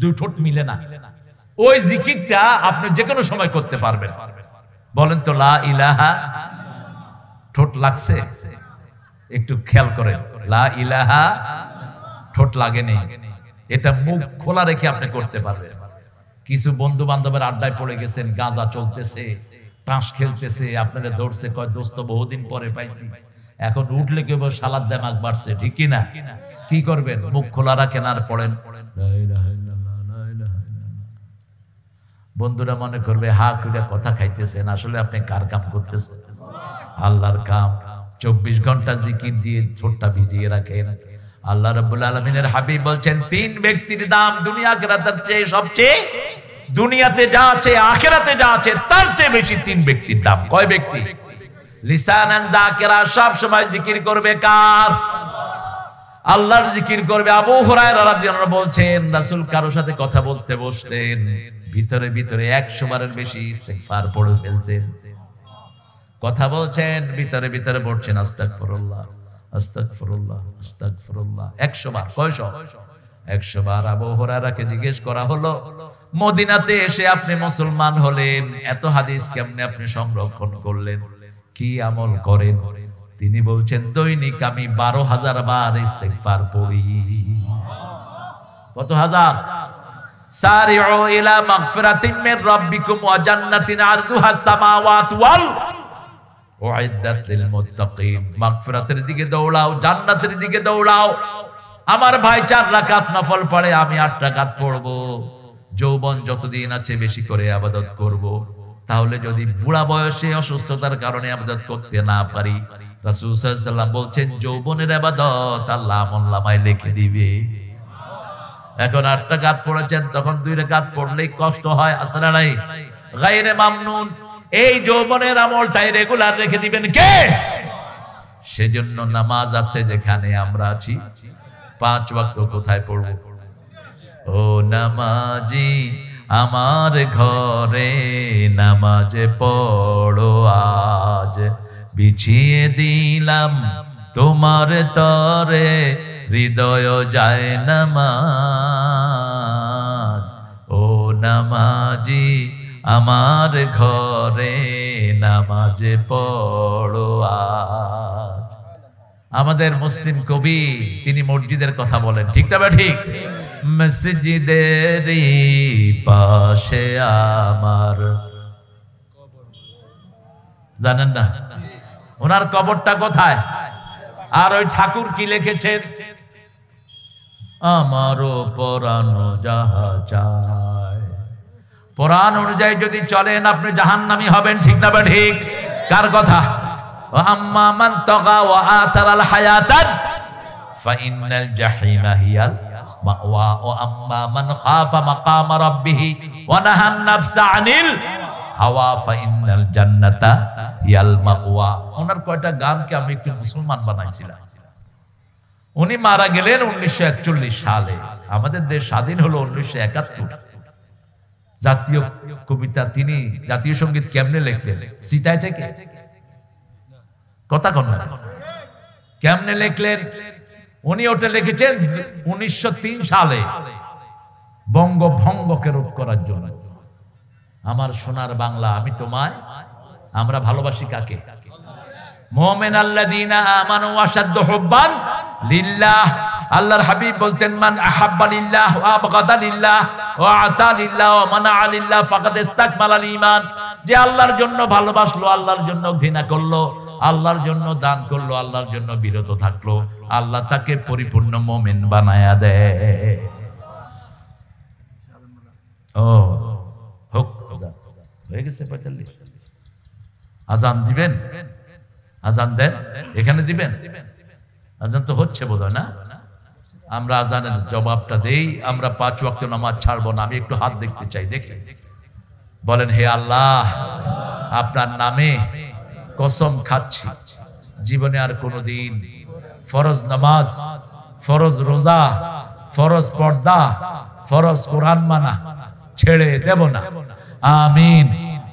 দুই ঠোঁট মিলে না, ওই জিকিরটা আপনি যে কোনো সময় করতে পারবেন। বলেন তো লা ইলাহা, ঠোঁট লাগছে? একটু খেয়াল করেন, লা ইলাহা ঠোঁট লাগেনি, এটা মুখ খোলা রেখে আপনি করতে পারবেন। কিছু বন্ধু বান্ধবের আড্ডায় পড়ে গেছেন, গাঁজা চলতেছে, তাস খেলতেছে, আপনারা দৌড়ছে, কয় দোস্ত বহুদিন পরে পাইছি, এখন উঠলে কেউ সালাদ দেমাগ বাড়ছে, ঠিক কিনা? কি করবেন? মুখ খোলা রাখেন আর পড়েন লা ইলাহা ইল্লাল্লাহ, লা ইলাহা ইল্লাল্লাহ। বন্ধুরা মনে করবে হা কইরা কথা খাইতেছেন, আসলে আপনি কার কাম করতেছেন? আল্লাহর কাম। 24 ঘন্টা জিকির দিয়ে ঠোঁটটা ভিজিয়ে রাখেন। আল্লাহ রাব্বুল আলামিনের হাবিব বলছেন, 3 ব্যক্তির দাম দুনিয়া আখিরাতের চেয়ে সবচেয়ে, দুনিয়াতে যা আছে আখিরাতে যা আছে তার চেয়ে বেশি 3 ব্যক্তির দাম। কয় ব্যক্তি? লিসানান যাকিরা, সব সময় জিকির করবে কার? আল্লাহর জিকির করবে। আবু হুরায়রা রাদিয়াল্লাহু আনহু বলছেন, রাসূল কারোর সাথে কথা বলতে বসতেন, ভিতরে ভিতরে 100 বারের বেশি ইস্তিগফার পড়ে ফেলতেন। কথা বলছেন, ভিতরে ভিতরে পড়ছেন আস্তাগফিরুল্লাহ, আস্তাগফিরুল্লাহ, আস্তাগফিরুল্লাহ, 100 বার। কয়শো? 100 বার। আবু হুরায়রাকে জিজ্ঞেস করা হলো, মদিনাতে এসে আপনি মুসলমান হলেন, এত হাদিস কেমনে আপনি সংরক্ষণ করলেন? কি আমল করেন? তিনি বলছেন, দৈনিক আমি 12,000 বার ইস্তিগফার পড়ি। কত হাজার? সারিউ ইলা মাগফিরাতিন মির রাব্বিকুম ওয়া জান্নাতিন আরদুহাস সামাওয়াতু ওয়াল উইদ্দাত লিল মুত্তাকিন। মাগফিরাতের দিকে দৌড়াও, জান্নাতের দিকে দৌড়াও। আমার ভাই 4 রাকাত নফল পড়ে, আমি 8 রাকাত পড়ব। যৌবন যতদিন আছে বেশি করে ইবাদত করব। তাহলে যদি বুড়া বয়সে অসুস্থতার কারণে ইবাদত করতে না পারি, রাসূল সাল্লাল্লাহু আলাইহি ওয়াসাল্লাম বলছেন যৌবনের ইবাদত আল্লাহ আমলনামায় লিখে দিবে। এখন 8 রাকাত পড়েছেন, তখন 2 রাকাত পড়লেই কষ্ট হয়, আসলে নাই? গায়রে মামনুন। এই যৌবনের আমলটাই রেগুলার রেখে দিবেন কে? সেজন্য নামাজ আছে যেখানে আমরা আছি, 5 ওয়াক্ত কোথায় পড়ব? ও নামাজি আমার ঘরে নামাজ পড়ো আজ, বিছিয়ে দিলাম তোমার তরে হৃদয় যায় নামাজ। ও নামাজি আমার ঘরে নামাজ পড়ো আজ। আমাদের মুসলিম কবি তিনি মসজিদের কথা বলেন, ঠিক না ঠিক? মসজিদের পাশে আমার, জানেন না ওনার কবরটা কোথায়? আর ওই ঠাকুর কি লিখেছেন? আমারও পরানো যাহা চায়। কোরআন অনুযায়ী যদি চলেন আপনি জাহান্নামী হবেন, ঠিক না ঠিক? কার কথা? আম্মা মান তাগা ওয়া আতারাল হায়াতাদ ফাইন্নাল জাহিমা হিয়াল মাওয়া ওয়া আম্মা মান খাফা মাকাম রাব্বিহি ওয়া নাহান নাফসা আনিল হাওয়া ফাইন্নাল জান্নাতা হিয়াল মাওয়া। ওনার কয়টা গানকে আমি একটু মুসলমান বানাইছিলাম। উনি মারা গেলেন 1941 সালে। আমাদের দেশ স্বাধীন হলো 1971। জাতীয় কবিতা তিনি, জাতীয় সঙ্গীত কেমনে লিখলেন? সিতায় থেকে? কথা কন না, কেমনে লিখলেন? উনি ওটা লিখেছেন 1903 সালে বঙ্গভঙ্গকে রোধ করার জন্য। আমার সোনার বাংলা, আমি তোমায়, আমরা ভালোবাসি কাকে? মুমিন আল্লাযীনা আমানু আশাদ্দু হুব্বান লিল্লাহ। আল্লাহর হাবিব বলতেন মান আহাব্বা লিল্লাহ ওয়া আবগাদা লিল্লাহ ওয়া আতা লিল্লাহ ওয়া মানাআ লিল্লাহ ফাকাদ ইসতাকমালাল ঈমান। যে আল্লাহর জন্য ভালোবাসলো, আল্লাহর জন্য ঘৃণা করলো, আল্লাহর জন্য দান করলো, আল্লাহর জন্য বিরত থাকলো, আল্লাহ তাকে পরিপূর্ণ মুমিন বানায়া দেয়। ও হোক, হয়ে গেছে 45। আজান দিবেন, আজান দেন, এখানে দিবেন। আজান তো হচ্ছে বোধহয় না? আমরা আজানের জবাবটা দেই। আমরা 5 ওয়াক্ত নামাজ ছাড়বো না। আমি একটু হাত দেখতে চাই, দেখে বলেন, হে আল্লাহ, আপনার নামে কসম খাচ্ছি জীবনে আর কোনোদিন ফরজ নামাজ, ফরজ রোজা, ফরজ পর্দা, ফরজ কোরআন মানা ছেড়ে দেব না। আমিন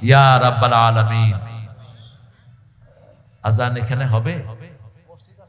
ইয়া রাব্বাল আলামিন। আজান এখানে হবে।